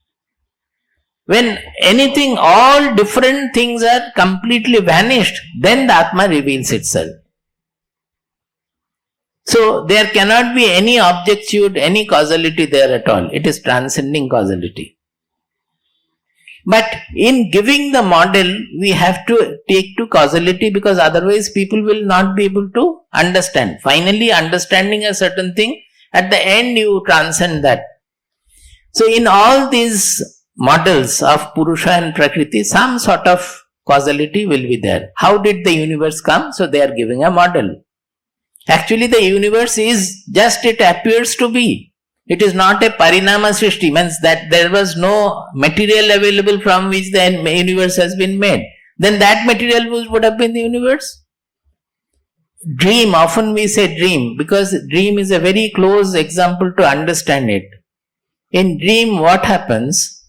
When anything, all different things are completely vanished, then the Atma reveals itself. So there cannot be any objectitude, any causality there at all. It is transcending causality. But in giving the model, we have to take to causality, because otherwise people will not be able to understand. Finally, understanding a certain thing, at the end you transcend that. So in all these models of Purusha and Prakriti, some sort of causality will be there. How did the universe come? So they are giving a model. Actually, the universe is just, it appears to be. It is not a parinama srishti, means that there was no material available from which the universe has been made. Then that material would have been the universe. Dream, often we say dream, because dream is a very close example to understand it. In dream, what happens?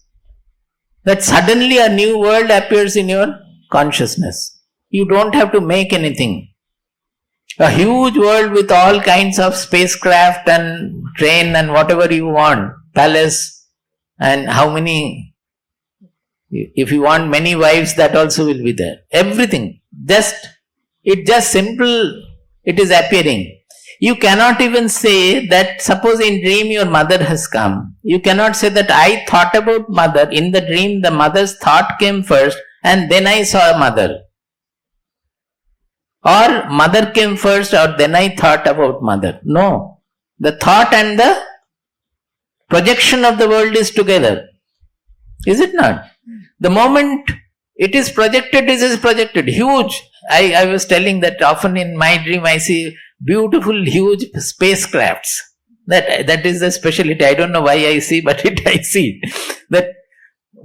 That suddenly a new world appears in your consciousness. You don't have to make anything. A huge world with all kinds of spacecraft and train and whatever you want, palace, and how many, if you want many wives, that also will be there. Everything, it is appearing. You cannot even say that, suppose in dream your mother has come. You cannot say that I thought about mother. In the dream, the mother's thought came first and then I saw mother. Or mother came first or then I thought about mother. No. The thought and the projection of the world is together. Is it not? The moment it is projected, it is projected. Huge. I was telling that often in my dream I see beautiful, huge spacecrafts. That is the specialty. I don't know why I see, but I see. That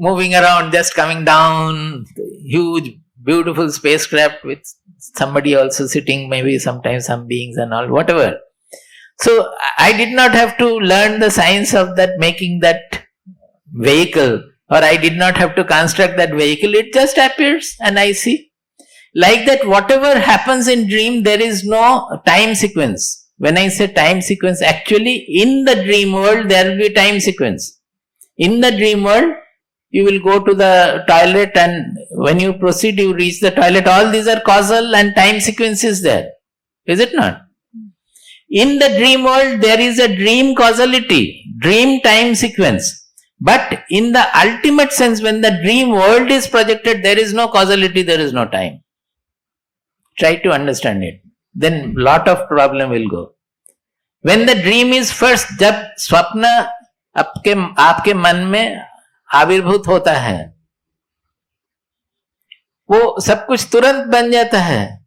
moving around, just coming down, huge, beautiful spacecraft with somebody also sitting, maybe sometimes some beings and all, whatever. So I did not have to learn the science of that, making that vehicle, or I did not have to construct that vehicle. It just appears and I see. Like that, whatever happens in dream, there is no time sequence. When I say time sequence, actually in the dream world, there will be time sequence. In the dream world, you will go to the toilet, and when you proceed, you reach the toilet. All these are causal and time sequences there. Is it not? In the dream world, there is a dream causality, dream time sequence. But in the ultimate sense, when the dream world is projected, there is no causality, there is no time. Try to understand it. Then lot of problem will go. When the dream is first, जब स्वप्न आपके मन में आविर्भूत होता है, वो सब कुछ तुरंत बन जाता है.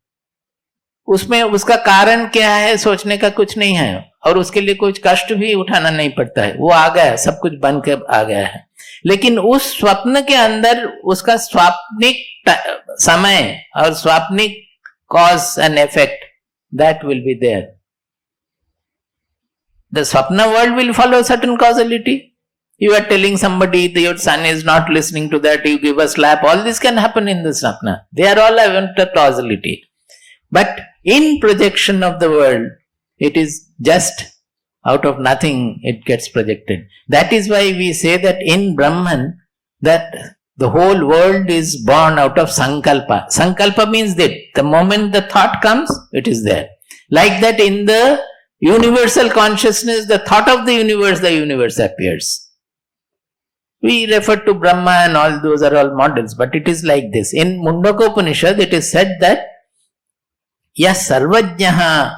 उसमें उसका कारण क्या है सोचने का कुछ नहीं है, और उसके लिए कुछ कष्ट भी उठाना नहीं पड़ता है. वो आ गया, सब कुछ बन के आ गया है. लेकिन उस स्वप्न के अंदर उसका स्वाप्निक समय और स्वाप्निक cause and effect, that will be there. The Swapna world will follow certain causality. You are telling somebody that your son is not listening to that, you give a slap. All this can happen in the Swapna. They are all under causality. But in projection of the world, it is just out of nothing it gets projected. That is why we say that in Brahman, that the whole world is born out of sankalpa. Sankalpa means that the moment the thought comes, it is there. Like that in the universal consciousness, the thought of the universe appears. We refer to Brahma and all those are all models, but it is like this. In Mundaka Upanishad, it is said that Yas sarvajnaha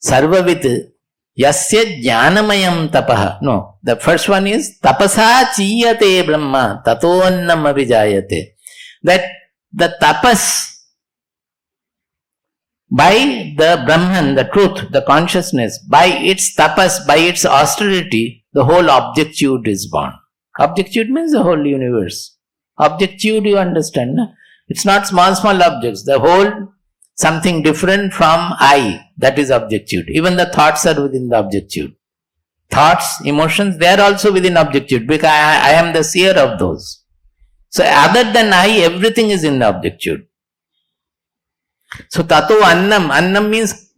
sarvavit yasya jnanamayam tapaha. No, the first one is tapasa chiyate brahma tatonnam avijayate. That the tapas, by the Brahman, the truth, the consciousness, by its tapas, by its austerity, the whole objectude is born. Objectude means the whole universe. Objectude, you understand, no? It's not small objects. The whole something different from I, that is objectude. Even the thoughts are within the objectude. Thoughts, emotions, they are also within objectude, because I am the seer of those. So other than I, everything is in the objectude. So tato annam, annam means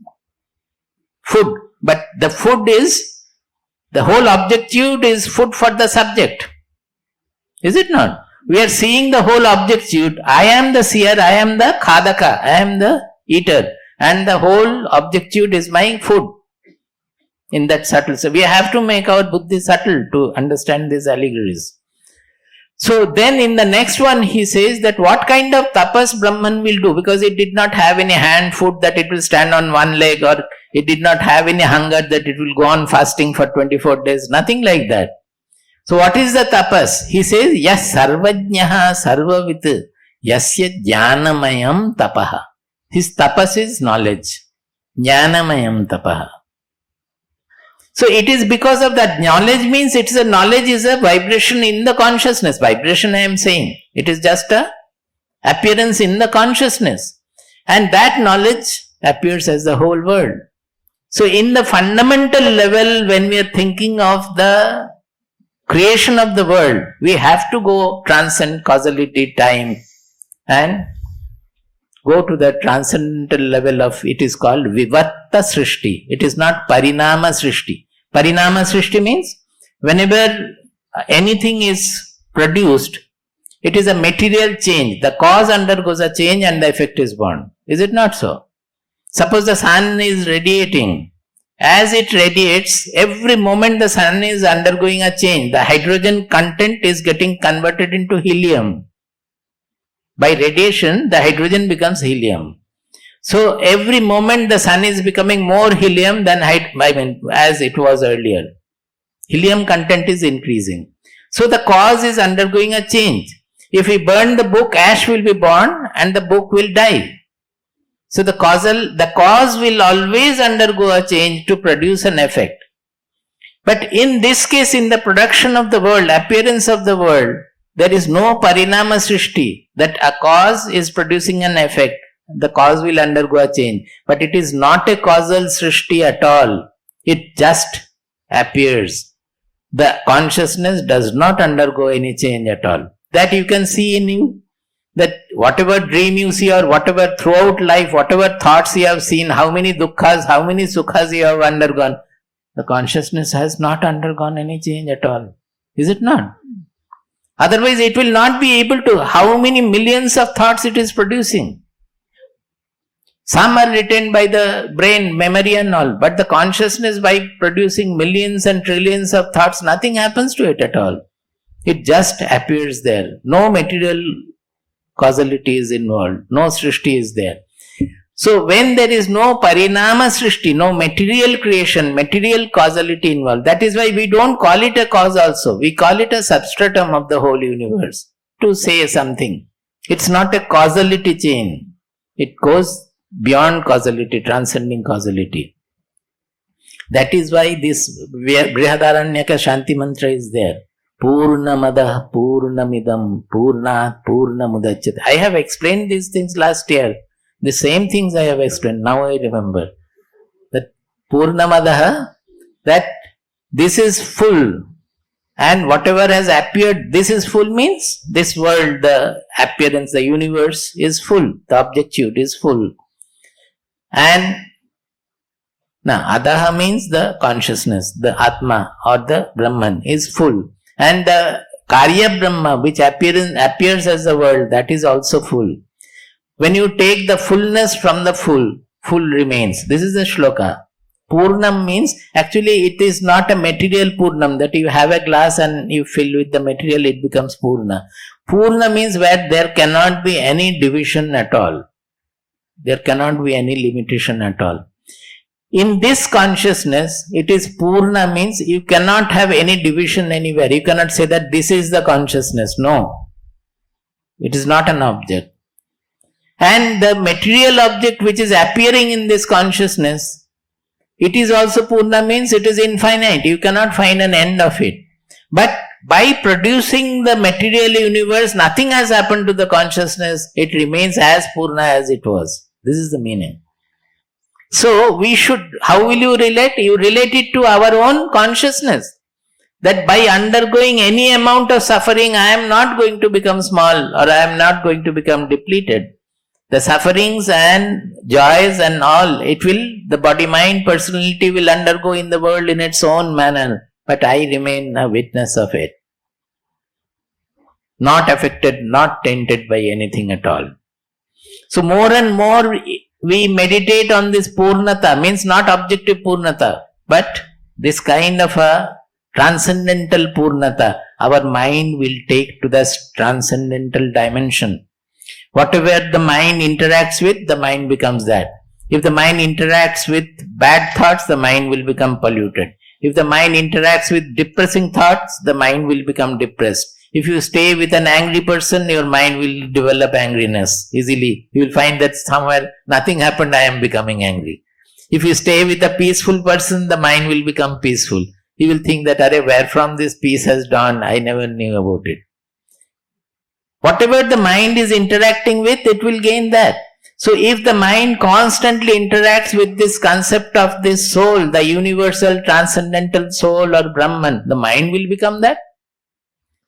food, but the food is, the whole objectude is food for the subject. Is it not? We are seeing the whole objectude. I am the seer, I am the khadaka, I am the eater, and the whole objectude is my food. In that subtle, so we have to make our buddhi subtle to understand these allegories. So then in the next one he says that what kind of tapas Brahman will do, because it did not have any hand food that it will stand on one leg, or it did not have any hunger that it will go on fasting for 24 days, nothing like that. So what is the tapas? He says, Yas sarvajnaha sarvavit yasya jnanamayam tapaha. His tapas is knowledge. Jnanamayam tapaha. So it is because of that. Knowledge means it is a knowledge is a vibration in the consciousness. Vibration I am saying. It is just a appearance in the consciousness. And that knowledge appears as the whole world. So in the fundamental level, when we are thinking of the creation of the world, we have to go transcend causality, time, and go to the transcendental level of, it is called Vivatta Srishti. It is not Parinama Srishti. Parinama Srishti means whenever anything is produced, it is a material change. The cause undergoes a change and the effect is born. Is it not so? Suppose the sun is radiating as it radiates, every moment the sun is undergoing a change. The hydrogen content is getting converted into helium. By radiation, the hydrogen becomes helium. So every moment the sun is becoming more helium than as it was earlier. Helium content is increasing. So the cause is undergoing a change. If we burn the book, ash will be born and the book will die. So the cause will always undergo a change to produce an effect. But in this case, in the production of the world, appearance of the world, there is no parinama srishti, that a cause is producing an effect. The cause will undergo a change. But it is not a causal srishti at all. It just appears. The consciousness does not undergo any change at all. That you can see in you. That whatever dream you see or whatever throughout life, whatever thoughts you have seen, how many dukkhas, how many sukhas you have undergone, the consciousness has not undergone any change at all. Is it not? Otherwise it will not be able to. How many millions of thoughts it is producing? Some are retained by the brain, memory and all, but the consciousness, by producing millions and trillions of thoughts, nothing happens to it at all. It just appears there. No material causality is involved. No srishti is there. So when there is no parinama srishti, no material creation, material causality involved, that is why we don't call it a cause also. We call it a substratum of the whole universe, to say something. It's not a causality chain. It goes beyond causality, transcending causality. That is why this Brihadaranyaka Shanti mantra is there. Purnamadah Purnamidam Purnat Purnamudachyate. I have explained these things last year. The same things I have explained. Now I remember. That Purnamadah, that this is full. And whatever has appeared, this is full means this world, the appearance, the universe is full. The objectude is full. And now Adaha means the consciousness, the Atma or the Brahman is full. And the Karya Brahma, which appears as the world, that is also full. When you take the fullness from the full remains. This is the shloka. Purnam means, actually it is not a material Purnam, that you have a glass and you fill with the material, it becomes Purna. Purna means where there cannot be any division at all. There cannot be any limitation at all. In this consciousness, it is Purna means you cannot have any division anywhere. You cannot say that this is the consciousness. No. It is not an object. And the material object which is appearing in this consciousness, it is also Purna means it is infinite. You cannot find an end of it. But by producing the material universe, nothing has happened to the consciousness. It remains as Purna as it was. This is the meaning. So we should, how will you relate? You relate it to our own consciousness. That by undergoing any amount of suffering, I am not going to become small or I am not going to become depleted. The sufferings and joys and all, the body, mind, personality will undergo in the world in its own manner. But I remain a witness of it. Not affected, not tainted by anything at all. So more and more we meditate on this Purnata, means not objective Purnata, but this kind of a transcendental Purnata. Our mind will take to this transcendental dimension. Whatever the mind interacts with, the mind becomes that. If the mind interacts with bad thoughts, the mind will become polluted. If the mind interacts with depressing thoughts, the mind will become depressed. If you stay with an angry person, your mind will develop angriness easily. You will find that somewhere nothing happened, I am becoming angry. If you stay with a peaceful person, the mind will become peaceful. You will think that, where from this peace has dawned, I never knew about it. Whatever the mind is interacting with, it will gain that. So if the mind constantly interacts with this concept of this soul, the universal transcendental soul or Brahman, the mind will become that.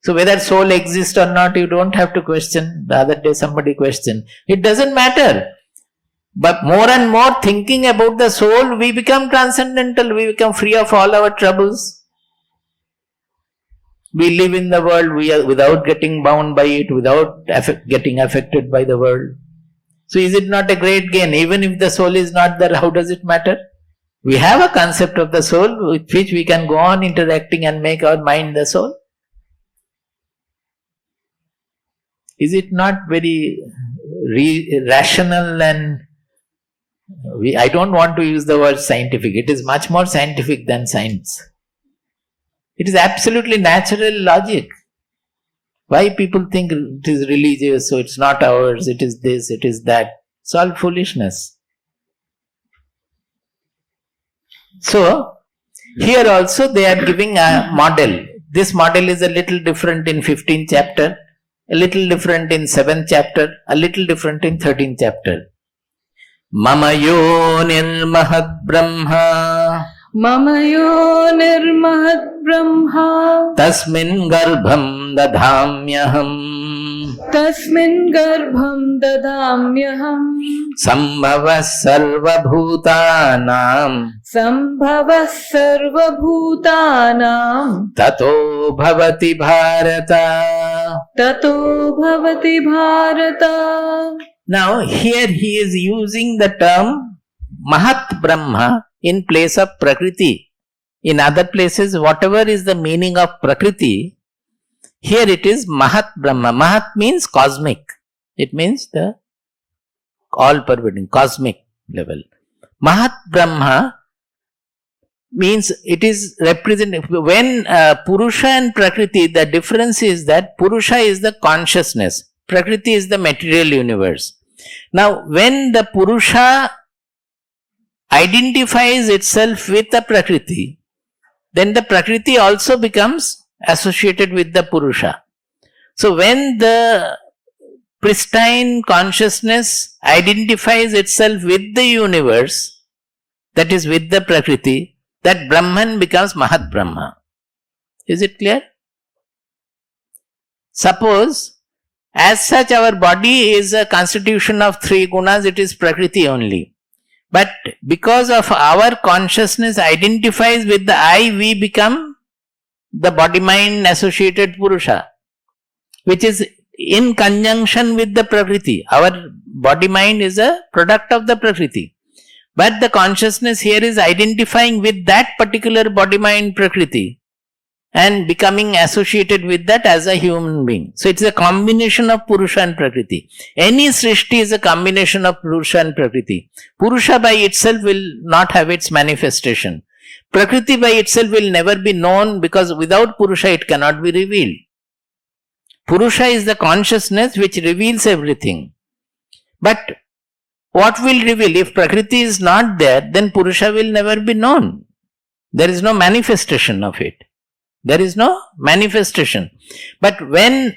So whether soul exists or not, you don't have to question. The other day somebody questioned. It doesn't matter. But more and more thinking about the soul, we become transcendental, we become free of all our troubles. We live in the world without getting bound by it, without getting affected by the world. So is it not a great gain? Even if the soul is not there, how does it matter? We have a concept of the soul with which we can go on interacting and make our mind the soul. Is it not very rational and I don't want to use the word scientific. It is much more scientific than science. It is absolutely natural logic. Why people think it is religious, so it's not ours, it is this, it is that. It's all foolishness. So, here also they are giving a model. This model is a little different in 15th chapter, a little different in 7th chapter, a little different in 13th chapter. Mama yonir mahad brahma Mama yonir brahma tasmin garbham dadhamyaham Tasmin garbham dadamyaham sambhava sarva bhutanam Sambhava sarva bhutanam tato bhavati bharata. Tato bhavati bharata. Now here he is using the term Mahat Brahma in place of Prakriti. In other places, whatever is the meaning of Prakriti, here it is Mahat Brahma. Mahat means cosmic. It means the all-pervading, cosmic level. Mahat Brahma means it is represented. When Purusha and Prakriti, the difference is that Purusha is the consciousness. Prakriti is the material universe. Now, when the Purusha identifies itself with the Prakriti, then the Prakriti also becomes associated with the Purusha. So, when the pristine consciousness identifies itself with the universe, that is with the Prakriti, that Brahman becomes Mahat Brahma. Is it clear? Suppose, as such, our body is a constitution of three gunas, it is Prakriti only. But because of our consciousness identifies with the I, we become the body-mind associated Purusha, which is in conjunction with the Prakriti. Our body-mind is a product of the Prakriti. But the consciousness here is identifying with that particular body-mind Prakriti and becoming associated with that as a human being. So it is a combination of Purusha and Prakriti. Any Srishti is a combination of Purusha and Prakriti. Purusha by itself will not have its manifestation. Prakriti by itself will never be known because without Purusha it cannot be revealed. Purusha is the consciousness which reveals everything. But what will reveal? If Prakriti is not there, then Purusha will never be known. There is no manifestation of it. There is no manifestation. But when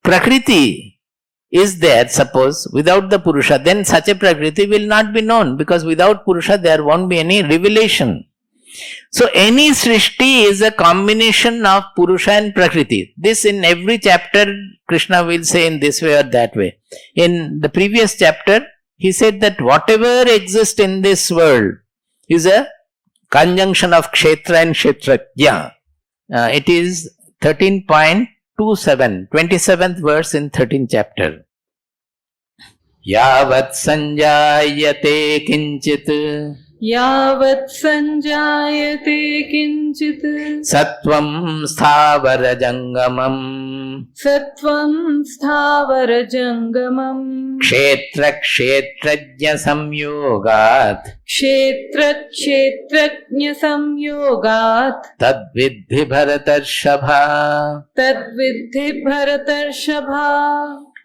Prakriti is there, suppose, without the Purusha, then such a Prakriti will not be known because without Purusha there won't be any revelation. So any Srishti is a combination of Purusha and Prakriti. This in every chapter Krishna will say in this way or that way. In the previous chapter, he said that whatever exists in this world is a conjunction of Kshetra and Kshetrajna. It is 13.27, 27th verse in 13th chapter. Yavat sanjayate kinchit Yavat sanjayate kinchit Sattvam sthavara jangamam Sattvam sthavara jangamam Kshetra kshetrajna samyogat Kshetra kshetrajna samyogat Tadvidhi bharatarshava. Tadvidhi bharatarshava.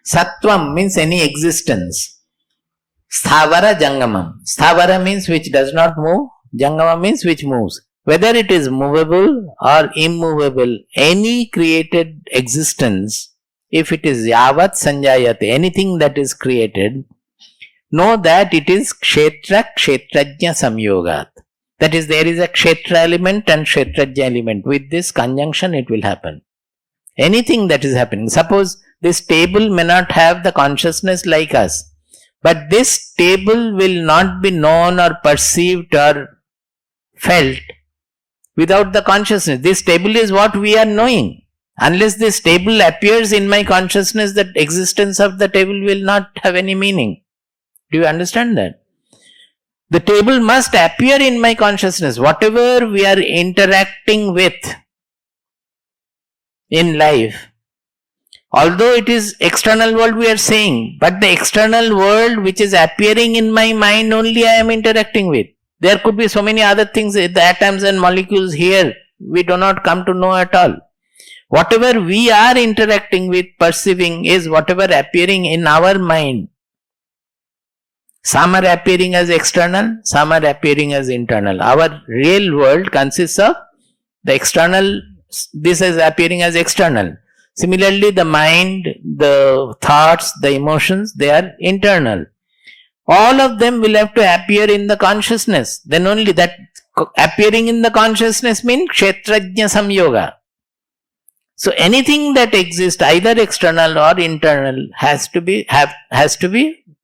Sattvam means any existence. Sthavara jangamam. Sthavara means which does not move. Jangama means which moves. Whether it is movable or immovable, any created existence, if it is yavat sanjayate, anything that is created, know that it is kshetra kshetrajna samyogat. That is, there is a kshetra element and kshetrajna element. With this conjunction it will happen. Anything that is happening. Suppose this table may not have the consciousness like us. But this table will not be known or perceived or felt without the consciousness. This table is what we are knowing. Unless this table appears in my consciousness, the existence of the table will not have any meaning. Do you understand that? The table must appear in my consciousness. Whatever we are interacting with in life, although it is external world we are saying, but the external world which is appearing in my mind only I am interacting with. There could be so many other things, the atoms and molecules here, we do not come to know at all. Whatever we are interacting with, perceiving, is whatever appearing in our mind. Some are appearing as external, some are appearing as internal. Our real world consists of the external, this is appearing as external. Similarly, the mind, the thoughts, the emotions, they are internal. All of them will have to appear in the consciousness. Then only that appearing in the consciousness means Kshetrajna samyoga. So anything that exists, either external or internal, has to be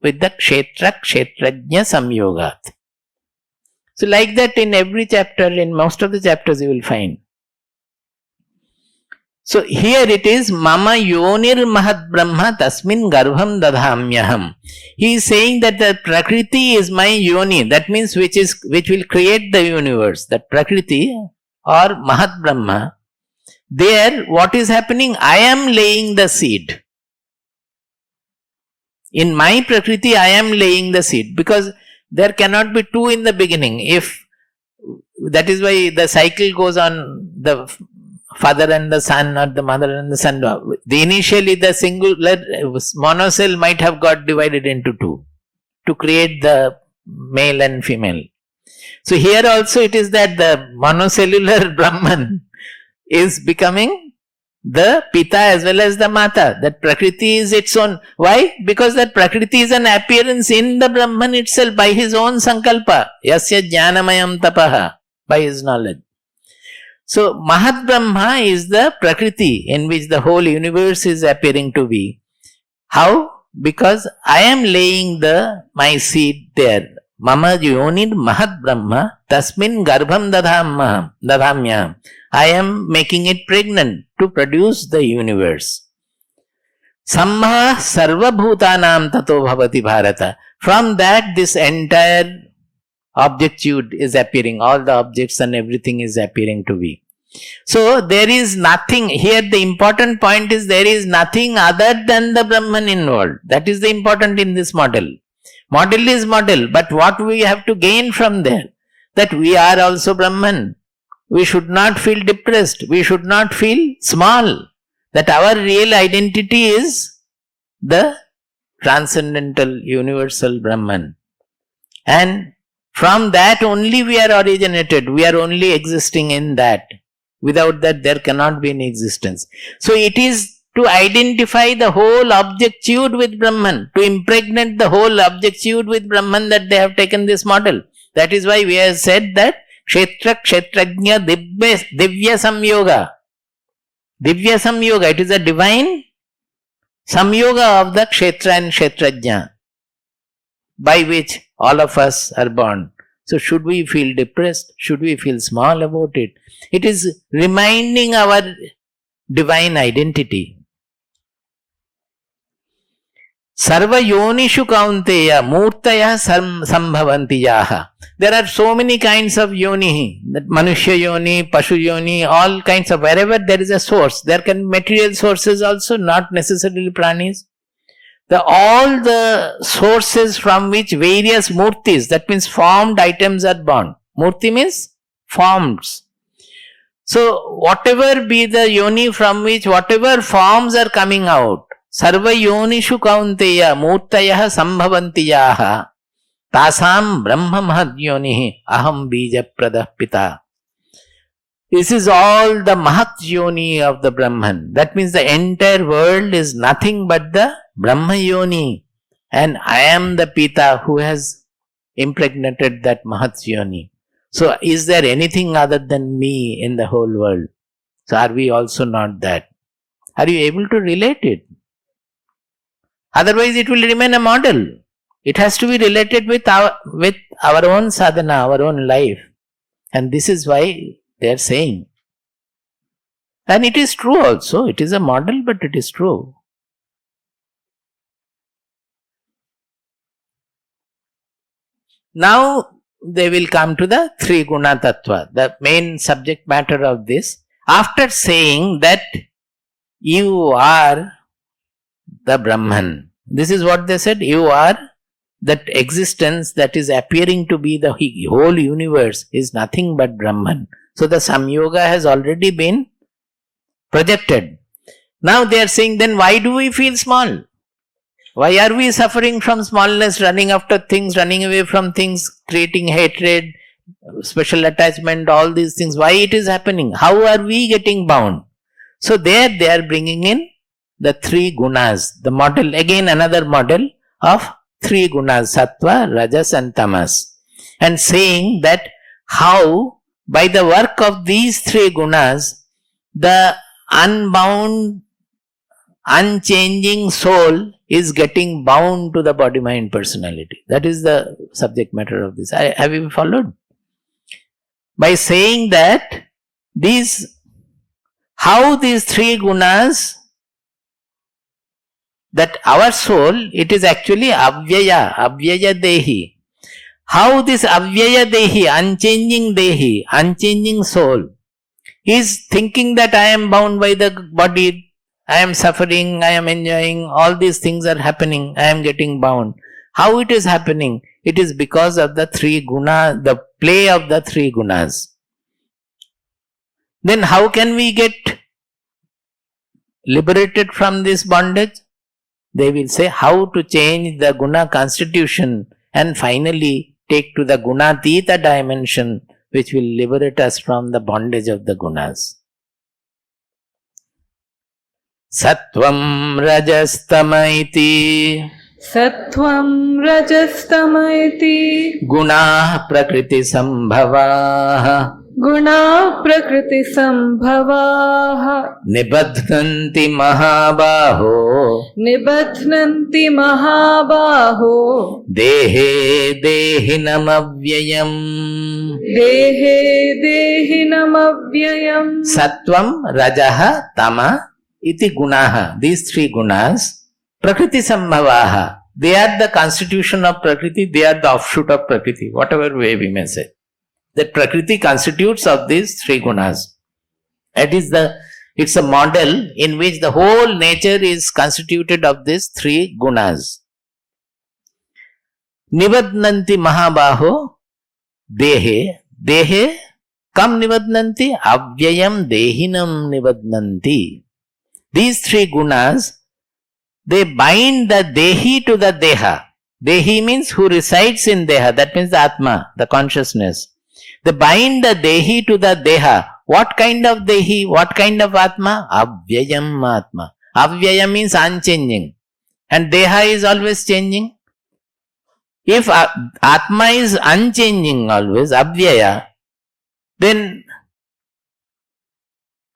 with the Kshetra, Kshetrajna samyogat. So like that in every chapter, in most of the chapters you will find. So here it is, Mama Yonir Mahat Brahma Tasmin Garbham Dadhamyaham. He is saying that the Prakriti is my Yoni. That means which will create the universe. That Prakriti or Mahat Brahma. There, what is happening? I am laying the seed. In my Prakriti, I am laying the seed. Because there cannot be two in the beginning. That is why the cycle goes on, the father and the son, or the mother and the son. Initially, the singular monocell might have got divided into two to create the male and female. So here also it is that the monocellular Brahman is becoming the Pita as well as the Mata. That Prakriti is its own. Why? Because that Prakriti is an appearance in the Brahman itself by his own sankalpa. Yasya jnanamayam tapaha, by his knowledge. So Mahat Brahma is the Prakriti in which the whole universe is appearing to be. How? Because I am laying my seed there. Mama Yonir Mahat Brahma Tasmin Garbham Dadhamyam. I am making it pregnant to produce the universe. Samma Sarva Bhutanam Tato Bhavati Bharata. From that, this entire objectude is appearing. All the objects and everything is appearing to be. So there is nothing, here the important point is there is nothing other than the Brahman involved. That is the important in this model. Model is model, but what we have to gain from there? That we are also Brahman. We should not feel depressed. We should not feel small. That our real identity is the transcendental universal Brahman. And from that only we are originated. We are only existing in that. Without that there cannot be any existence. So it is to identify the whole objectude with Brahman, to impregnate the whole objectude with Brahman, that they have taken this model. That is why we have said that Kshetra, Kshetrajna, Divya Samyoga. Divya Samyoga, it is a divine Samyoga of the Kshetra and Kshetrajna, by which all of us are born. So should we feel depressed? Should we feel small about it? It is reminding our divine identity. Sarva yonishu kaunteya murtaya sambhavanti yaha. There are so many kinds of yoni, that manushya yoni, pashu yoni, all kinds of, wherever there is a source. There can be material sources also, not necessarily pranis. All the sources from which various murtis, that means formed items, are born. Murti means forms. So whatever be the yoni from which whatever forms are coming out, sarva yonishu kaunteya murtayah sambhavantiyaha tasam brahma mahad yonihi aham bija pradah pita. This is all the mahat yoni of the Brahman. That means the entire world is nothing but the Brahma yoni, and I am the Pita who has impregnated that mahat yoni. So is there anything other than me in the whole world? So are we also not that? Are you able to relate it? Otherwise it will remain a model. It has to be related with our own sadhana, our own life. And this is why they are saying. And it is true also. It is a model, but it is true. Now, they will come to the three guna tattva, the main subject matter of this. After saying that you are the Brahman, this is what they said, you are that existence that is appearing to be the whole universe is nothing but Brahman. So the samyoga has already been projected. Now they are saying, then why do we feel small? Why are we suffering from smallness, running after things, running away from things, creating hatred, special attachment, all these things? Why it is happening? How are we getting bound? So there they are bringing in the three gunas, the model, again another model of three gunas, sattva, rajas and tamas, and saying that how by the work of these three gunas, the unbound, unchanging soul is getting bound to the body, mind, personality. That is the subject matter of this. Have you followed? By saying that how these three gunas, that our soul, it is actually avyaya dehi. How this avyaya dehi, unchanging soul, is thinking that I am bound by the body, I am suffering, I am enjoying, all these things are happening, I am getting bound. How it is happening? It is because of the three guna, the play of the three gunas. Then how can we get liberated from this bondage? They will say how to change the guna constitution and finally take to the gunatita dimension, which will liberate us from the bondage of the gunas. Sattvam rajastamaiti Sattvam rajastamaiti guna prakriti sambhavaha Guna prakriti sambhavaha nibadhnanti mahabaho dehe dehinam avyayam. Sattvam, rajaha, tama iti gunaha. These three gunas, prakriti sambhavaha. They are the constitution of prakriti, they are the offshoot of prakriti, whatever way we may say. That prakriti constitutes of these three gunas. It's a model in which the whole nature is constituted of these three gunas. Nibadnanti mahabaho dehe. Dehe kam nibadnanti? Avyayam dehinam nibadnanti. These three gunas, they bind the dehi to the deha. Dehi means who resides in deha, that means the atma, the consciousness. They bind the dehi to the deha. What kind of dehi? What kind of atma? Avyayam atma. Avyaya means unchanging. And deha is always changing. If atma is unchanging always, avyaya, then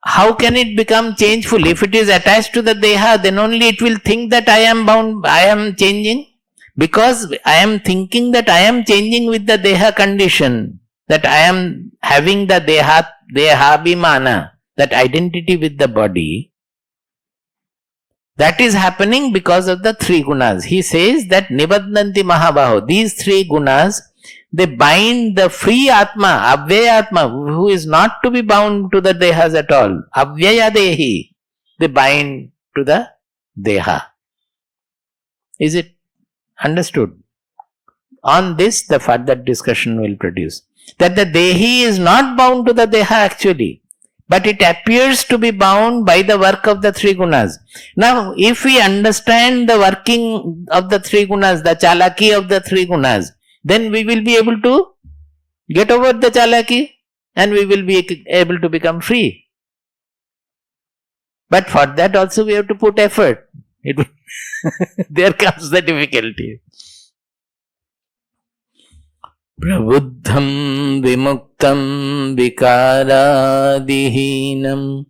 how can it become changeful? If it is attached to the deha, then only it will think that I am bound, I am changing. Because I am thinking that I am changing with the deha condition, that I am having the dehabhimana, that identity with the body, that is happening because of the three gunas. He says that nibadnanti mahabaho, these three gunas, they bind the free atma, avyaya atma, who is not to be bound to the dehas at all. Avyaya dehi, they bind to the deha. Is it understood? On this, the further discussion will produce. That the dehi is not bound to the deha actually, but it appears to be bound by the work of the three gunas. Now, if we understand the working of the three gunas, the chalaki of the three gunas, then we will be able to get over the chalaki and we will be able to become free. But for that also we have to put effort. There comes the difficulty. Prabuddham vimuktam vikaradihinam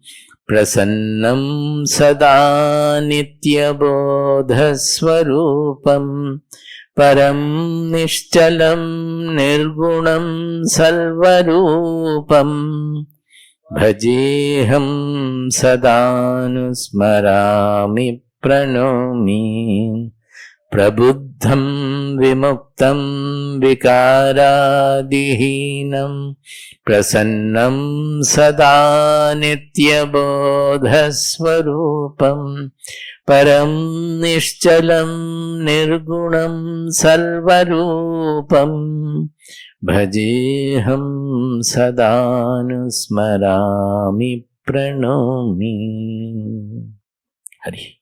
prasannam sada nitya bodhaswarupam param nishchalam nirgunam salvarupam bhajeham sadanusmarami pranomi. प्रबुद्धं विमुक्तं विकारादिहीनं प्रसन्नं सदा नित्यबोधस्वरूपं परं निश्चलं निर्गुणं सर्वरूपं भजेऽहं सदानुस्मरामि प्रणौमि. हरि.